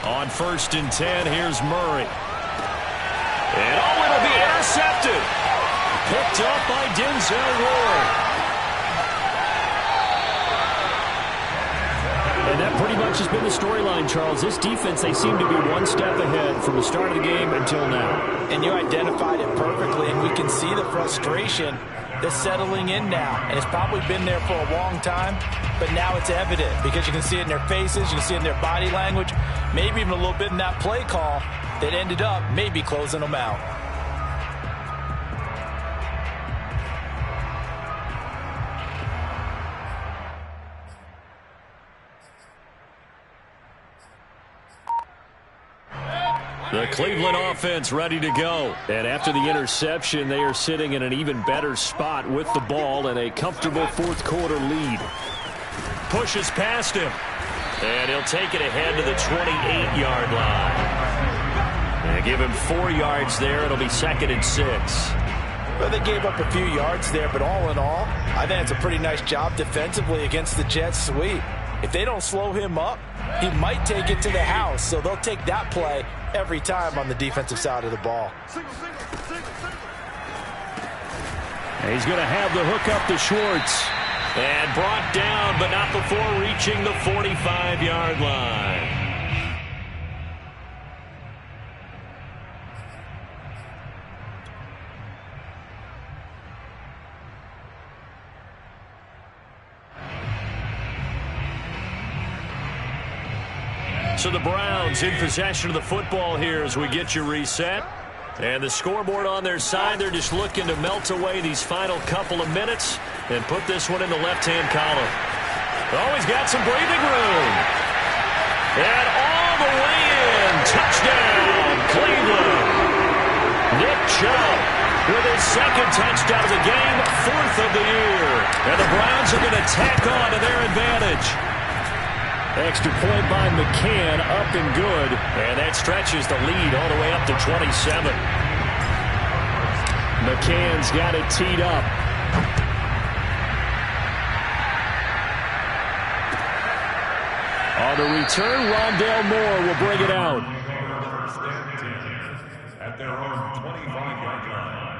A: On first and 10, here's Murray. And it'll be intercepted. Picked up by Denzel Ward. And that pretty much has been the storyline, Charles. This defense, they seem to be one step ahead from the start of the game until now.
B: And you identified it perfectly, and we can see the frustration that's settling in now. And it's probably been there for a long time, but now it's evident because you can see it in their faces, you can see it in their body language, maybe even a little bit in that play call that ended up maybe closing them out.
A: The Cleveland offense ready to go. And after the interception, they are sitting in an even better spot with the ball and a comfortable fourth quarter lead. Pushes past him. And he'll take it ahead to the 28-yard line. And give him 4 yards there. It'll be 2nd and 6.
B: Well, they gave up a few yards there, but all in all, I think it's a pretty nice job defensively against the Jets sweep. If they don't slow him up, he might take it to the house. So they'll take that play every time on the defensive side of the ball.
A: And he's going to have the hook up to Schwartz. And brought down, but not before reaching the 45-yard line. So the Browns in possession of the football here as we get you reset. And the scoreboard on their side, they're just looking to melt away these final couple of minutes and put this one in the left-hand column. Oh, he's got some breathing room. And all the way in. Touchdown, Cleveland. Nick Chubb with his 2nd touchdown of the game, 4th of the year. And the Browns are going to tack on to their advantage. Extra point by McCann, up and good. And that stretches the lead all the way up to 27. McCann's got it teed up. On the return, Rondale Moore will bring it out.
C: At their own 25-yard line.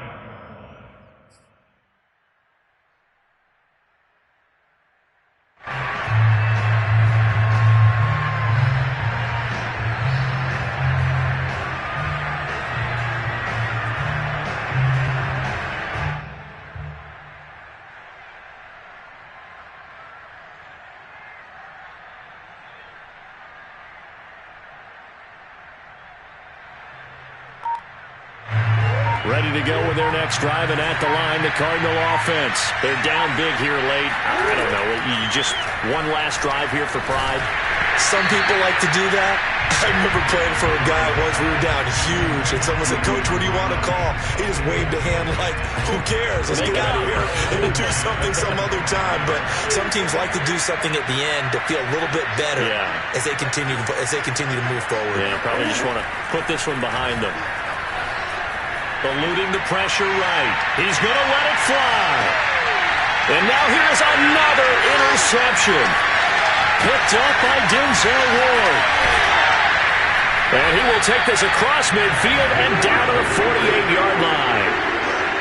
A: Ready to go with their next drive, and at the line, the Cardinal offense. They're down big here late. I don't know. You just one last drive here for pride.
B: Some people like to do that. I remember playing for a guy once. We were down huge, and someone said, "Coach, what do you want to call?" He just waved a hand like, "Who cares? Let's get out of here and do something some other time." But some teams like to do something at the end to feel a little bit better as they continue to move forward.
A: Yeah, probably just want to put this one behind them. Eluding the pressure right. He's going to let it fly. And now here's another interception. Picked up by Denzel Ward. And he will take this across midfield and down to the 48-yard line.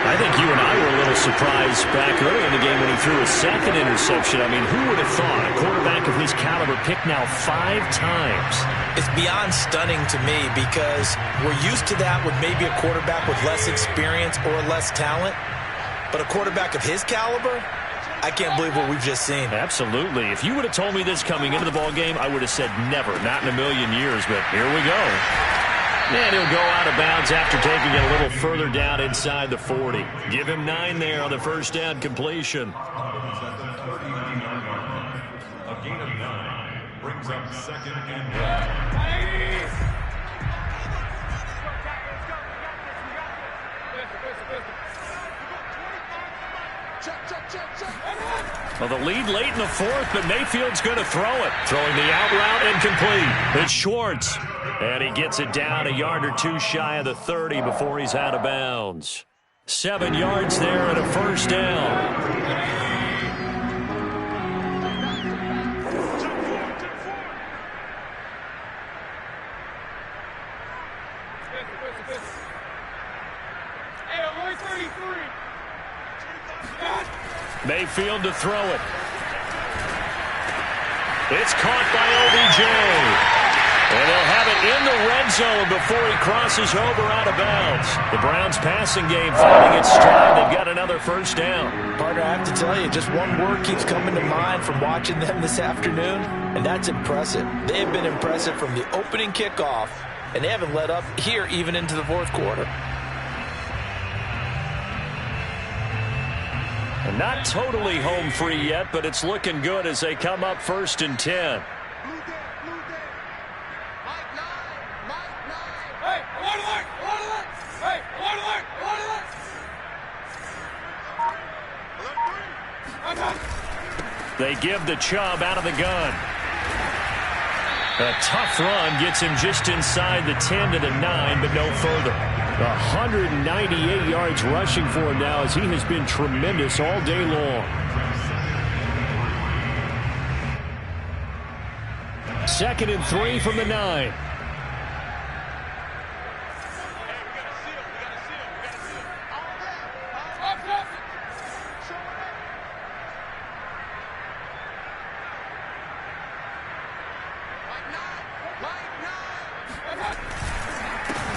A: I think you and I were a little surprised back early in the game when he threw a second interception. I mean, who would have thought a quarterback of his caliber picked now 5 times?
B: It's beyond stunning to me because we're used to that with maybe a quarterback with less experience or less talent. But a quarterback of his caliber, I can't believe what we've just seen.
A: Absolutely. If you would have told me this coming into the ball game, I would have said never, not in a million years, but here we go. And he'll go out of bounds after taking it a little further down inside the 40. Give him 9 there on the first down completion.
C: A gain of 9 brings up 2nd and 1.
A: Well, the lead late in the 4th, but Mayfield's going to throw it. Throwing the out route incomplete. It's Schwartz. And he gets it down a yard or 2 shy of the 30 before he's out of bounds. 7 yards there and a first down. Mayfield to throw it. It's caught by OBJ. And they'll have it in the red zone before he crosses over out of bounds. The Browns passing game finding its stride. They've got another first down.
B: Partner, I have to tell you, just one word keeps coming to mind from watching them this afternoon, and that's impressive. They have been impressive from the opening kickoff, and they haven't let up here even into the 4th quarter.
A: And not totally home free yet, but it's looking good as they come up 1st and 10. They give the Chubb out of the gun. A tough run gets him just inside the 10 to the 9, but no further. 198 yards rushing for him now as he has been tremendous all day long. 2nd and 3 from the 9.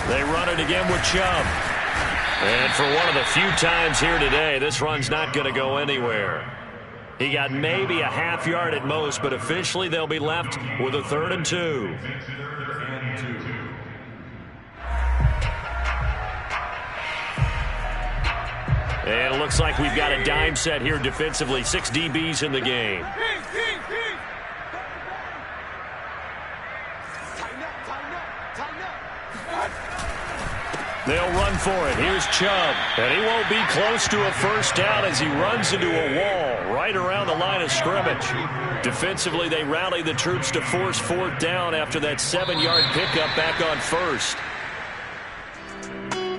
A: They run it again with Chubb. And for one of the few times here today, this run's not going to go anywhere. He got maybe a half yard at most, but officially they'll be left with a 3rd and 2. And it looks like we've got a dime set here defensively. 6 DBs in the game. They'll run for it. Here's Chubb. And he won't be close to a first down as he runs into a wall right around the line of scrimmage. Defensively, they rally the troops to force 4th down after that 7-yard pickup back on 1st.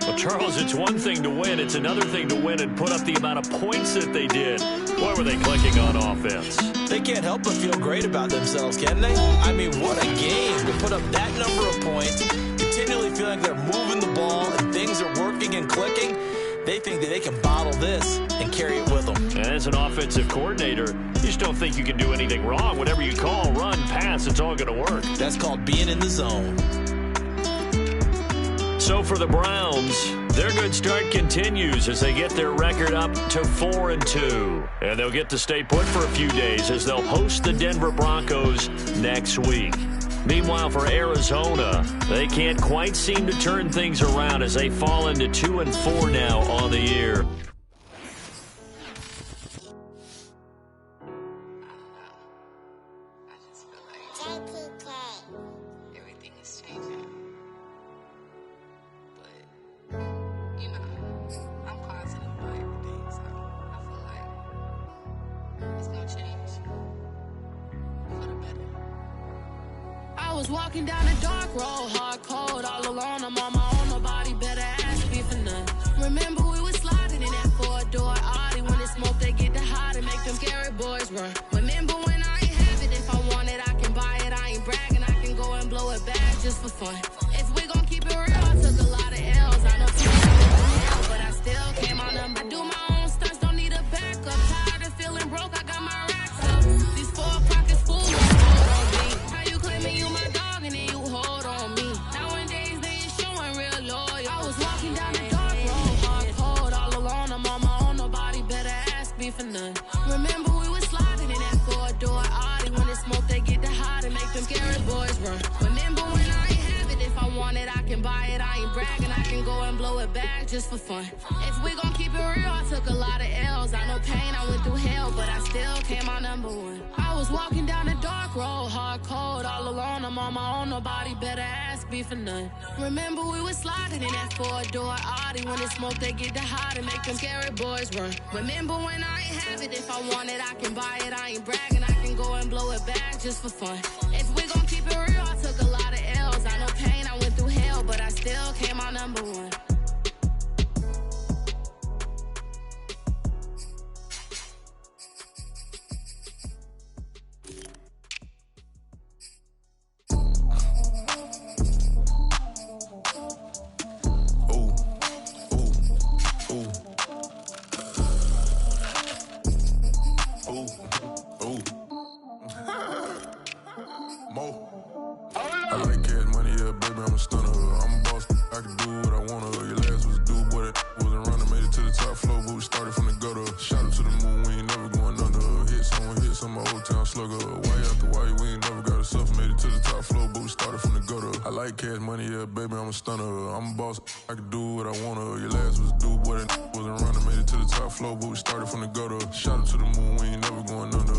A: Well, Charles, it's one thing to win. It's another thing to win and put up the amount of points that they did. Boy, were they clicking on offense.
B: They can't help but feel great about themselves, can they? I mean, what a game to put up that number of points, continually feeling they're moving the ball and things are working and clicking. They think that they can bottle this and carry it with them.
A: And as an offensive coordinator, you just don't think you can do anything wrong. Whatever you call, run, pass, it's all going to work.
B: That's called being in the zone.
A: So for the Browns, their good start continues as they get their record up to 4-2. And they'll get to stay put for a few days as they'll host the Denver Broncos next week. Meanwhile, for Arizona, they can't quite seem to turn things around as they fall into 2-4 now on the year.
E: Everything is changing. But, you know, I'm positive about everything, so I feel like it's gonna change for the better. I was walking down a dark road, hard cold, all alone. I'm on my own, nobody better ask me for nothing. Remember we was sliding in that four-door Audi. When it's smoke, they get the hot and make them scary boys run. Remember when I ain't have it, if I want it, I can buy it. I ain't bragging, I can go and blow it back just for fun. If we gon' keep it real, I took a lot of L's. I know people hell, but I still came on them. I do my own stunts, don't need a backup. Tired of feeling broke, I got my racks up. These 4 pockets full, hold on me. How you claiming you my dog and then you hold on me? Nowadays they ain't showing real loyal. I was walking down the dark road, hard cold, all alone. I'm on my own, nobody better ask me for none. Remember we was sliding in that four-door Audi. When it's smoke, they get the hot and make them scary boys run. Remember when I ain't have it, if I want it, I can buy it. I ain't bragging, I can go and blow it back just for fun. If we gon' keep it real, I took a lot of L's. I know pain, I went through hell, but I still came out number one. I was walking down a dark road, hard cold, all alone. I'm on my own, nobody better ask me for none. Remember we was sliding in that four-door Audi. When it's smoke, they get the hot and make them scary boys run. Remember when I ain't have it, if I want it, I can buy it. I ain't bragging, I can go and blow it back just for fun. If we gon' keep it real, I took a lot of L's. I know pain, I went through hell, but I still came out number one.
F: I like cash money, yeah, baby, I'm a stunner. I'm a boss, I can do what I wanna. Your last was due, boy, that wasn't running. Made it to the top floor, but we started from the gutter. Shot up to the moon, we ain't never going under. Hits on my old town slugger. Why after why, we ain't never got a suffer. Made it to the top floor, but we started from the gutter. I like cash money, yeah, baby, I'm a stunner. I'm a boss, I can do what I wanna. Your last was due, boy, that wasn't running. Made it to the top floor, but we started from the gutter. Shot up to the moon, we ain't never going under.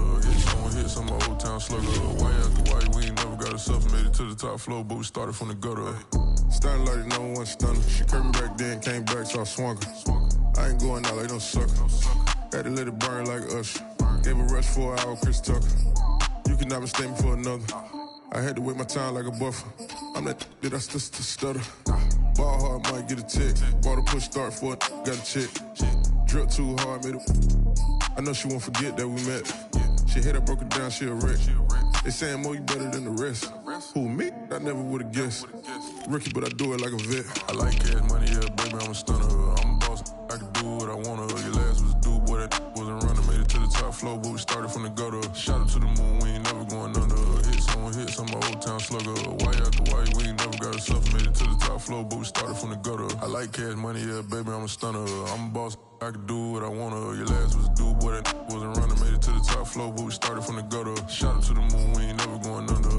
F: Hits on my old town slugger. Why after why, we ain't never got a suffer. Made it to the top floor, but we started from the gutter. Starting like no one stunner. She curved me back then, came back, so I swung her. I ain't going out like no sucker. Had to let it burn like Usher. Gave a rush for an hour, Chris Tucker. You cannot mistake me for another. I had to wait my time like a buffer. I'm that I stutter. Ball hard, might get a tick. Bought a push start for it, got a chick. Drip too hard, made it. I know she won't forget that we met. She hit, I broke it down, she a wreck. They saying, Mo, you better than the rest. Who, me? I never would've guessed. Rookie, but I do it like a vet. I like cash money, yeah, baby, I'm a stunner. I'm a boss, I can do what I wanna. Your last was due, boy, that wasn't running. Made it to the top floor, but we started from the gutter. Shot up to the moon, we ain't never going under. Hits on my old town slugger. Why after why, we ain't never got a suffer. Made it to the top floor, but we started from the gutter. I like cash money, yeah, baby, I'm a stunner. I'm a boss, I can do what I wanna. Your last was due, boy, that wasn't running. Made it to the top floor, but we started from the gutter. Shot up to the moon, we ain't never going under.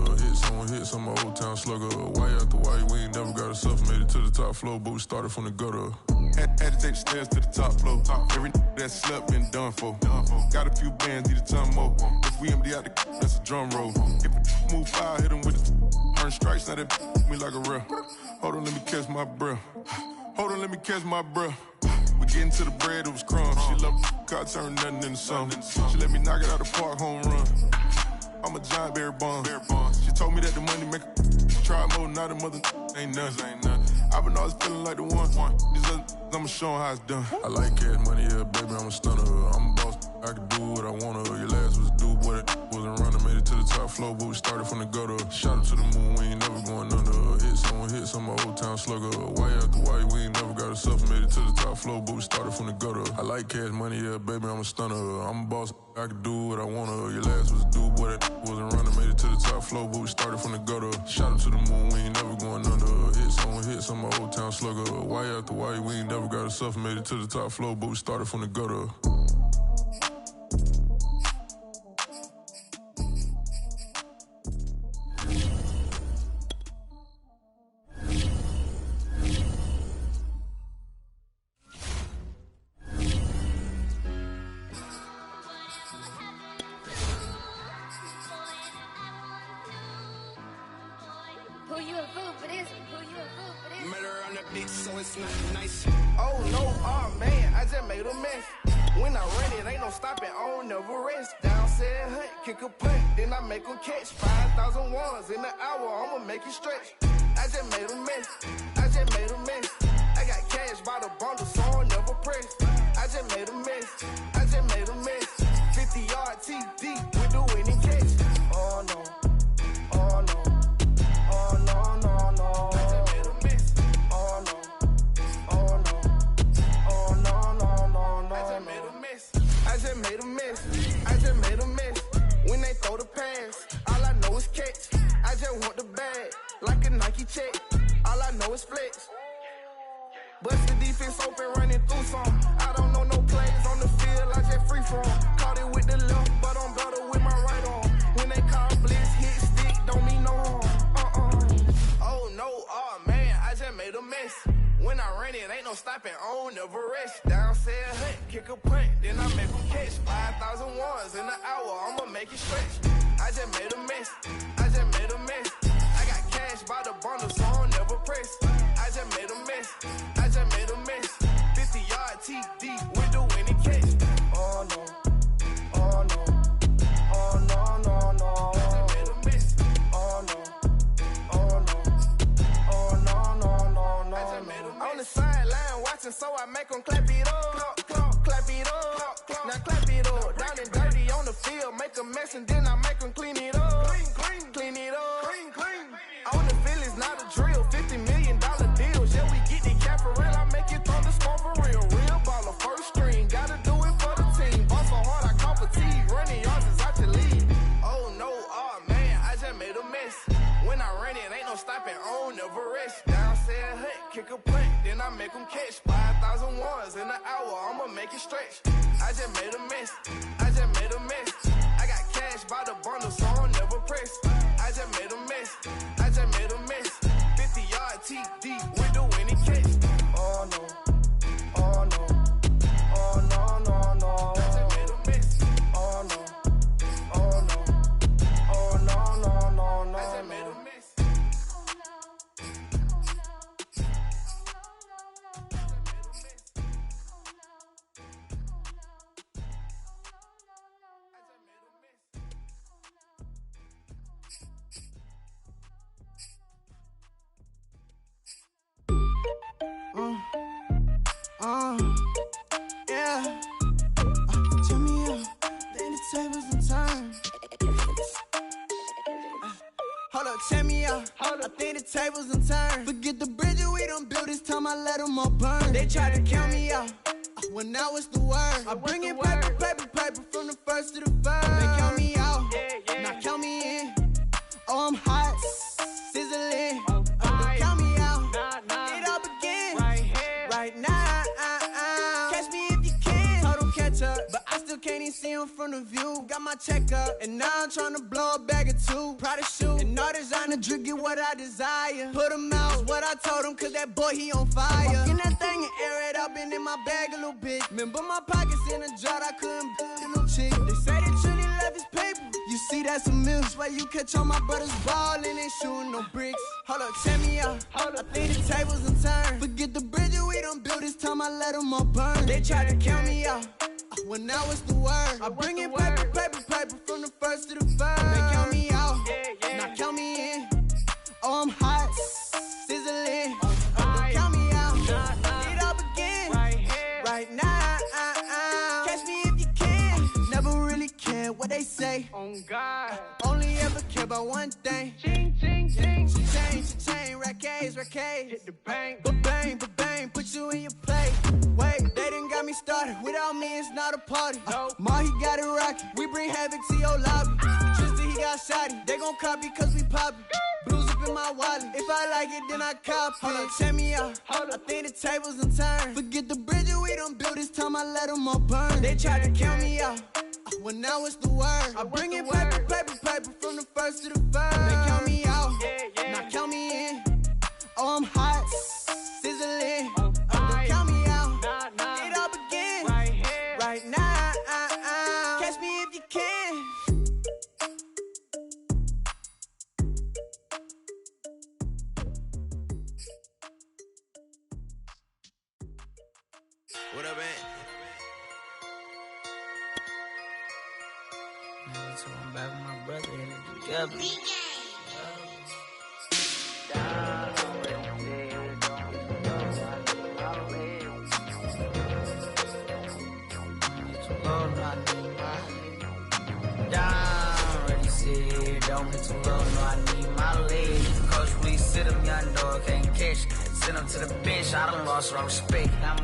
F: Hits on my old town slugger. Why after why, we ain't never got a suffer. Made it to the top floor, but we started from the gutter. Had to take the stairs to the top floor. Every that slept been done for. Got a few bands, need a ton more. If we empty out the that's a drum roll. If we move fire, hit him with the earn strikes, now that me like a real. Hold on, let me catch my breath. Hold on, let me catch my breath. We getting to the bread, it was crumbs. She loved car, turned nothing into something. She let me knock it out the park, home run. I'm a giant Barry Bonds. She told me that the money make try more, not a mother ain't nothing. I've been always feeling like the one. These other I'ma show 'em how it's done. I like cash money, yeah, baby, I'm a stunner. I'm a boss, I can do what I wanna. Your last was due, boy, that wasn't running. Made it to the top floor, but we started from the gutter. Shot up to the moon, we ain't never going under. Hits on my old town slugger. Why after why, we ain't never got a suffer. Made it to the top floor, but we started from the gutter. I like cash money, yeah, baby, I'm a stunner. I'm a boss, I can do what I wanna. Your last was due, boy, that wasn't running. Made it to the top floor, but we started from the gutter. Shot up to the moon, we ain't never going under. Hits on my old town slugger. Why after why, we ain't never got a suffer. Made it to the top floor, but we started from the gutter.
E: Who you a fool for this? Who you a fool for this?
G: Murder on the beat, so it's not nice.
H: Oh no, oh man, I just made a mess. When I run it, ain't no stopping, I don't never rest. Down said hunt, kick a punt, then I make them catch. 5,000 ones in the hour, I'ma make it stretch. I just made a mess, I just made a mess. I got cash by the bundle, so I'll never press. I just made a mess, I just made a mess. 50-yard TD with the winning catch. Oh no, oh no, oh no, no, no. I just made a mess, oh no, oh no, oh no, no, no, no. I just made a mess, I just made a mess, I just made a mess. When they throw the pass, all I know is catch. I just want the bag, like a Nike check. All I know is flex. Bust the defense open, running through some. I don't know no plays on the field, I just free from. Caught it with the left, but I'm better with my right arm. When they call blitz, hit stick, don't mean no harm. Oh no, oh man, I just made a mess. When I run it, ain't no stopping, I don't never rest. Down said hunt, kick a punt, then I make them catch. 5,000 ones in the hour, I'ma make it stretch. I just made a mess, I just made a mess. I got cash by the bundle, so I'll never press. I just made a mess, I just made a mess. 50-yard TD with the winning catch. Oh no, oh no, oh no, no, no. I just made a mess. Oh no, oh no, oh no, no, no, no. I just made a mess. On the sideline watching, so I make them clap it up. Clap, clap, clap it up. Clap, clap. Now clap it up. Down and dirty on the field, make a mess and then I make them clean it up. Clean, clean, clean it up. Clean, clean. On the field is not a drill. $50 million deals. Yeah, we get the cap for real. I make it throw the score for real. Real baller, first string. Gotta do it for the team. Ball so hard, I call fatigue. Running yards is out your league. Oh no, oh man, I just made a mess. When I run it, ain't no stopping. I don't never rest. Down said hunt, kick a punt, then I make them catch. 5,000 ones in the hour, I'ma make it stretch. I just made a mess. I just made a mess. I got cash by the bundle, so I'll never press. I just made a mess. I just made a mess. 50-yard TD with the winning catch. Oh no, oh no, oh no, no, no. I just made a mess. Oh no, oh no, oh no, no, no, no. I just made a mess. Yeah. Tell me up, then the tables and turn. Hold up, check me out. I think the tables and turn. Forget the bridges we done built, this time I let them all burn. They tried to count me out, when now it's the word. I bring it paper, paper, paper from the first to the third. They count me out, now count me in. Oh, I'm hot, sizzling. Don't count me out, it all begin right now. Catch me if you can. Told them catch up, but I still can't even see him from the view. Got my check up, and now I'm trying to blow a bag or two. Proud of shoe, and all designer drip, get what I desire. Put him out, what I told him, cause that boy, he on fire. Walk in that thing and air it up, and in my bag a little bit. Remember my pockets in a jar, I couldn't a little chick. They say that Trinity left his paper. You see that's a mill, where you catch all my brothers ballin' and shooting no bricks. Hold up, check me out. I think the tables and turn. Forget the bridges we done built, this time I let them all burn. They tried to count me out, when now it's the word. I bring it paper, paper, paper from the first to the third. They count me out, now count me in. Oh, I'm hot, sizzling. Don't count me out, it all begin right now. Catch me if you can. Never really care what they say.
I: On God.
H: Only ever care about one thing.
I: Ching, ching, ching.
H: Chain, rackets.
I: Hit the bank.
H: Bang, put you in your place. Wait, they done got me started. Without me, it's not a party.
I: No.
H: Ma, he got it rockin'. We bring havoc to your lobby. Tristan, he got shotty. They gon' copy cause we poppin'. Blues up in my wallet. If I like it, then I cop it. Hold up, check me out. I think the tables and turn. Forget the bridges we done built, this time I let them all burn. They tried to count me out, when now it's the word. I bring it paper, paper, paper from the first to the third. They count me out, now count me in. Oh, I'm hot, sizzling. Don't count me out, it all begin right now. Catch me if you can.
G: What up, man?
J: So I'm back with my brother and together. Don't get too low, no, I need my leg. Coach, please sit him, young dog, can't catch. Send him to the bench, I done lost all respect. I'm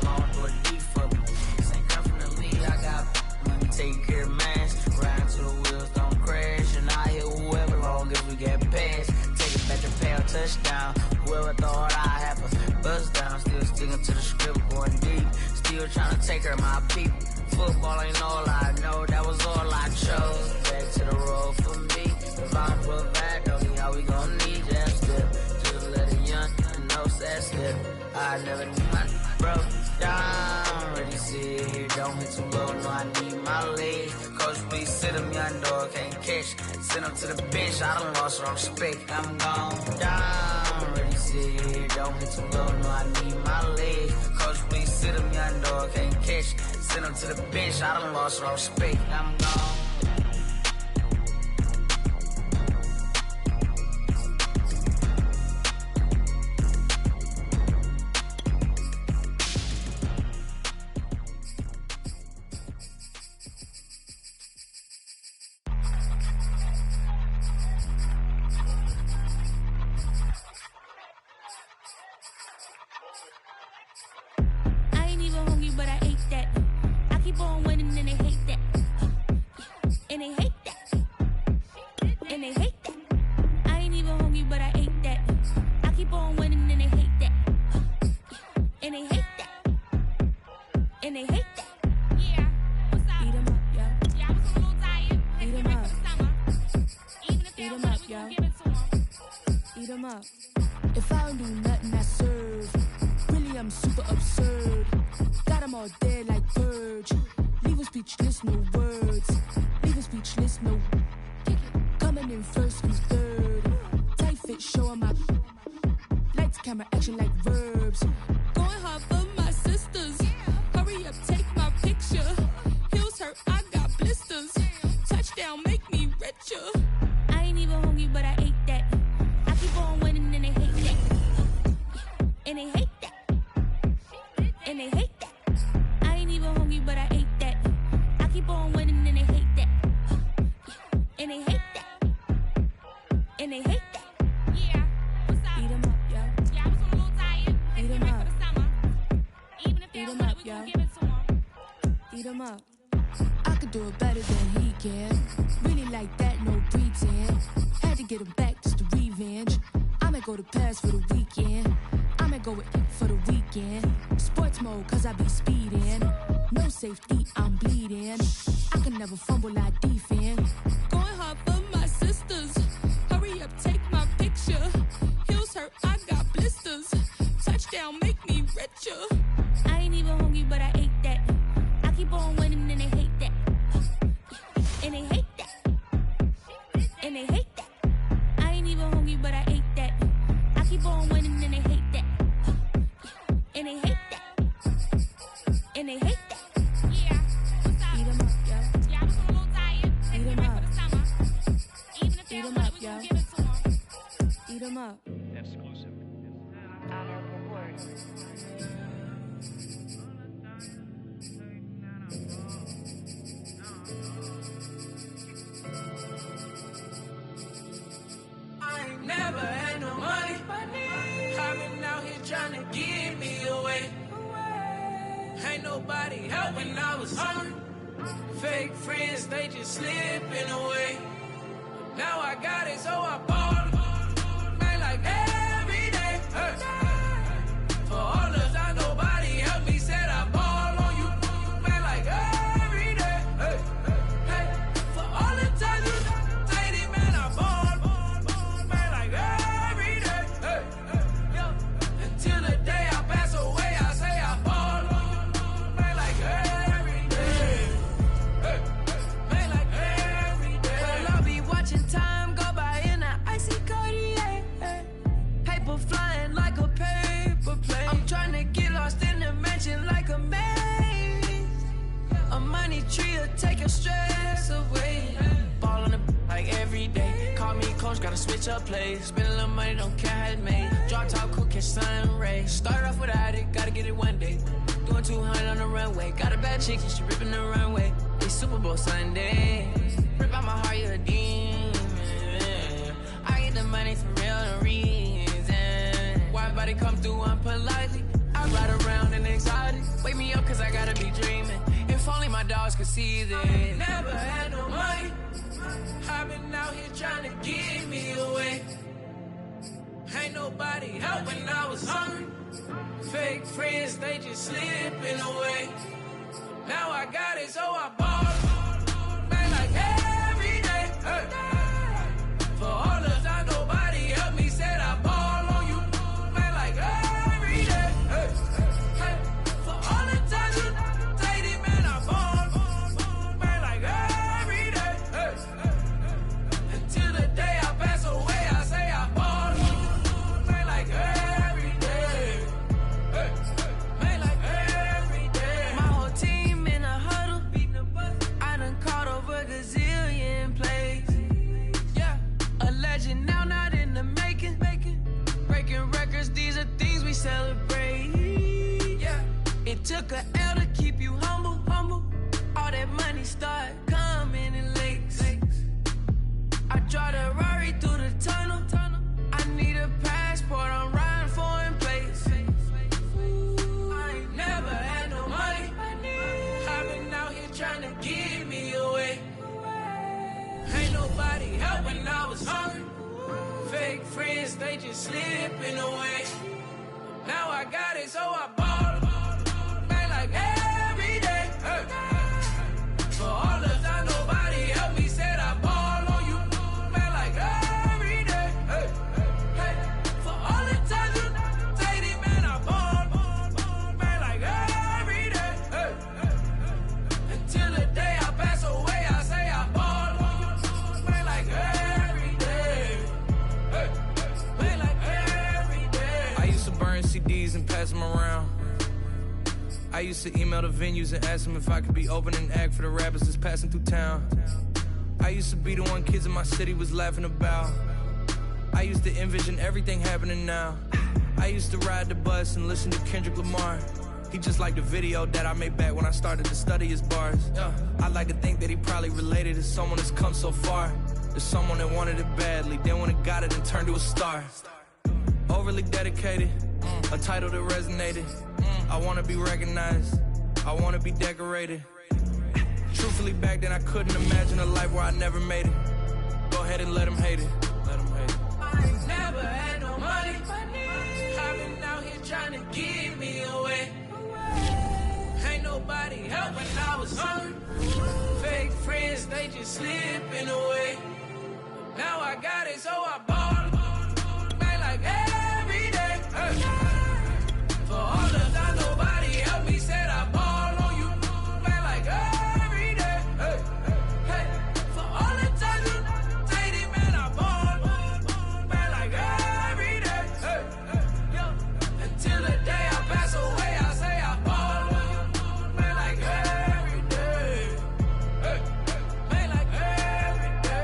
J: gone, do a D for me. This ain't come from the league, I got money, take care of mans. Ride till the wheels don't crash, and I hit whoever long as we get past. Take it back to pound, touchdown. Whoever thought I'd have a bust down, still sticking to the script, going deep. Still trying to take care of my people. Football ain't all I know, that was all I chose. Back to the road for me. If I'm provide, don't see how we gon' need that step. Just let a young know that step. I never need my bro down. Ready, sit here, don't hit too low, no, I need my legs. Coach, please sit him, young dog, can't catch. Send him to the bench, I done lost all respect. I'm gone down. Ready, sit here, don't hit too low, no, I need my legs. Coach, please sit him, young dog, can't catch. Send him to the bench, I done lost all respect. I'm gone.
K: If I don't do nothing, I serve. Really, I'm super absurd. Got them all dead like Purge. Leave them speechless, no words. Leave them speechless, no. Coming in first and third. Tight fit, showing my lights, camera, action like verbs. Going hard for my sisters. Hurry up, take my picture. Heels hurt, I got blisters. Touchdown, make me richer. I ain't even hungry, but I ate that. I keep on winning and they hate that. And they hate that. And they hate that. I ain't even hungry, but I ate that. I keep on winning and they hate that. And they hate that. And they hate that. Yeah, what's up? Eat 'em up, yo. Yeah, I was on a little diet. Eat 'em up. For the summer. Even if they don't want it, we gon' give it to 'em. Eat 'em up. I could do it better than he can. Really like that, no pretend. Had to get him back just to revenge. I'ma go to Paris for the weekend. I'ma go with for the weekend. Sports mode, cause I be speeding. No safety, I'm bleeding. I can never fumble, I defend. Going hard for my sisters. Hurry up, take my picture. Heels hurt, I got blisters. Touchdown, make me richer. I ain't even hungry, but I ate that. I keep on winning and they hate that. And they hate that. And they hate that. I ain't even hungry, but I ate that. I keep on winning and they hate that. And they hate that. And they hate that. Yeah, what's up? Eat 'em up, yo. Yeah, I was on a little diet. Eat 'em up. For the summer. Even if they don't want it, we gon' give it to 'em. Eat 'em up. Exclusive.
L: I ain't never had no money. I've been out here trying to give me away. Ain't nobody help when I was hungry. Fake friends, they just slipping away. Now I got it, so I ball. Man, like every day. Hey. For all the time nobody helped me, said I ball on you. Man, like every day. Hey. Hey. For all the time you say it, man, I ball. Man, like every day. Hey. Yo. Until the day I pass away, I say I ball. Man, like every day. Hey. Man, like every day. coach, gotta switch up plays. Spend a little money, don't care how it's made. Drop top, cool, catch sun rays. Started off without it, gotta get it one day. Doing 200 on the runway. Got a bad chick, she ripping the runway. It's Super Bowl Sunday. Rip out my heart, you're a demon. I get the money for real no reason. Why everybody come through unpolitely? I ride around in exotic. Wake me up cause I gotta be dreaming. If only my dogs could see this. Never had no money. I've been out here trying to give me away. Ain't nobody help when I was hungry. Fake friends, they just slipping away. Now I got it, so I ball. Man, like every day. For all the time nobody helped me, said I ball on you. Man, like every day. For all the time you dated, man, I ball. Man, like every day. Until the day I pass away, I say I ball. Man, like every day. Man, like every day. My whole team in a huddle. I done caught over gazillion plays. Yeah, a legend now, not in the making. Breaking records, these are things we celebrate. Yeah, it took a L to keep you humble. All that money start coming in lakes. I draw the Rari through the tunnel. I need a passport, I'm riding foreign place. I ain't never had no money. I've been out here trying to give me away. Ain't nobody help when I was hungry. Fake friends, they just slipping away. Now I got it, so I ball. Man, like every day. For all the time nobody helped me, said I ball on you. Man, like every day. For all the time you dated, man, I ball. Man, like every day. Until the day I pass away, I say I ball. Man, like every day. Man, like every day. I used to burn CDs and pass them around. I used to email the venues and ask them if I could be opening act for the rappers that's passing through town. I used to be the one kids in my city was laughing about. I used to envision everything happening now. I used to ride the bus and listen to Kendrick Lamar. He just like the video that I made back when I started to study his bars. I like to think that he probably related to someone that's come so far. To someone that wanted it badly, then when it got it and turned to a star. Overly dedicated, a title that resonated. I wanna be recognized, I wanna be decorated. Truthfully, back then I couldn't imagine a life where I never made it. Go ahead and let them hate it. I ain't never had no money. I've been out here trying to give me away. Ain't nobody help when I was hungry. Fake friends, they just slipping away. Now I got it, so I ball. Man, like every day. For all the time nobody helped me, said I ball on you. Man, like every day. For all the time you dated, man, I ball. Man, like every day. Until the day I pass away, I say I ball. Man, like every day. Man, like every day.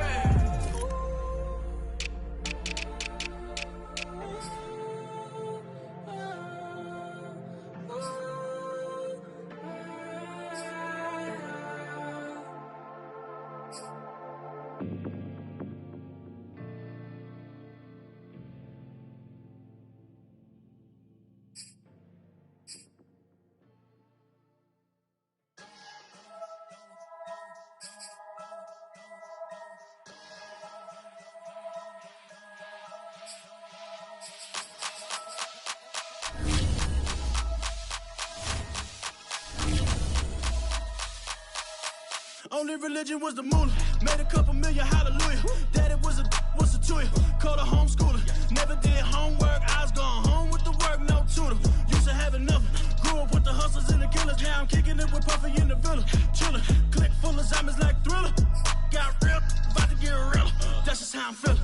M: Only religion was the moolah. Made a couple million, hallelujah. Daddy was a tutor. Called a homeschooler. Never did homework. I was going home with the work, no tutor. Used to have enough. Grew up with the hustlers and the killers. Now I'm kicking it with Puffy in the villa. Chiller. Click full of zombies like Thriller. Got real, about to get real. That's just how I'm feeling.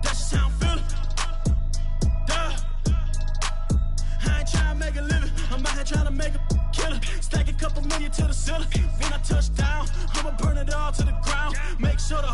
M: That's just how I'm feeling. Duh. I ain't trying to make a living. I'm out here trying to make a killer. Stack a couple million to the ceiling. When I touch down, I'ma burn it all to the ground. Make sure the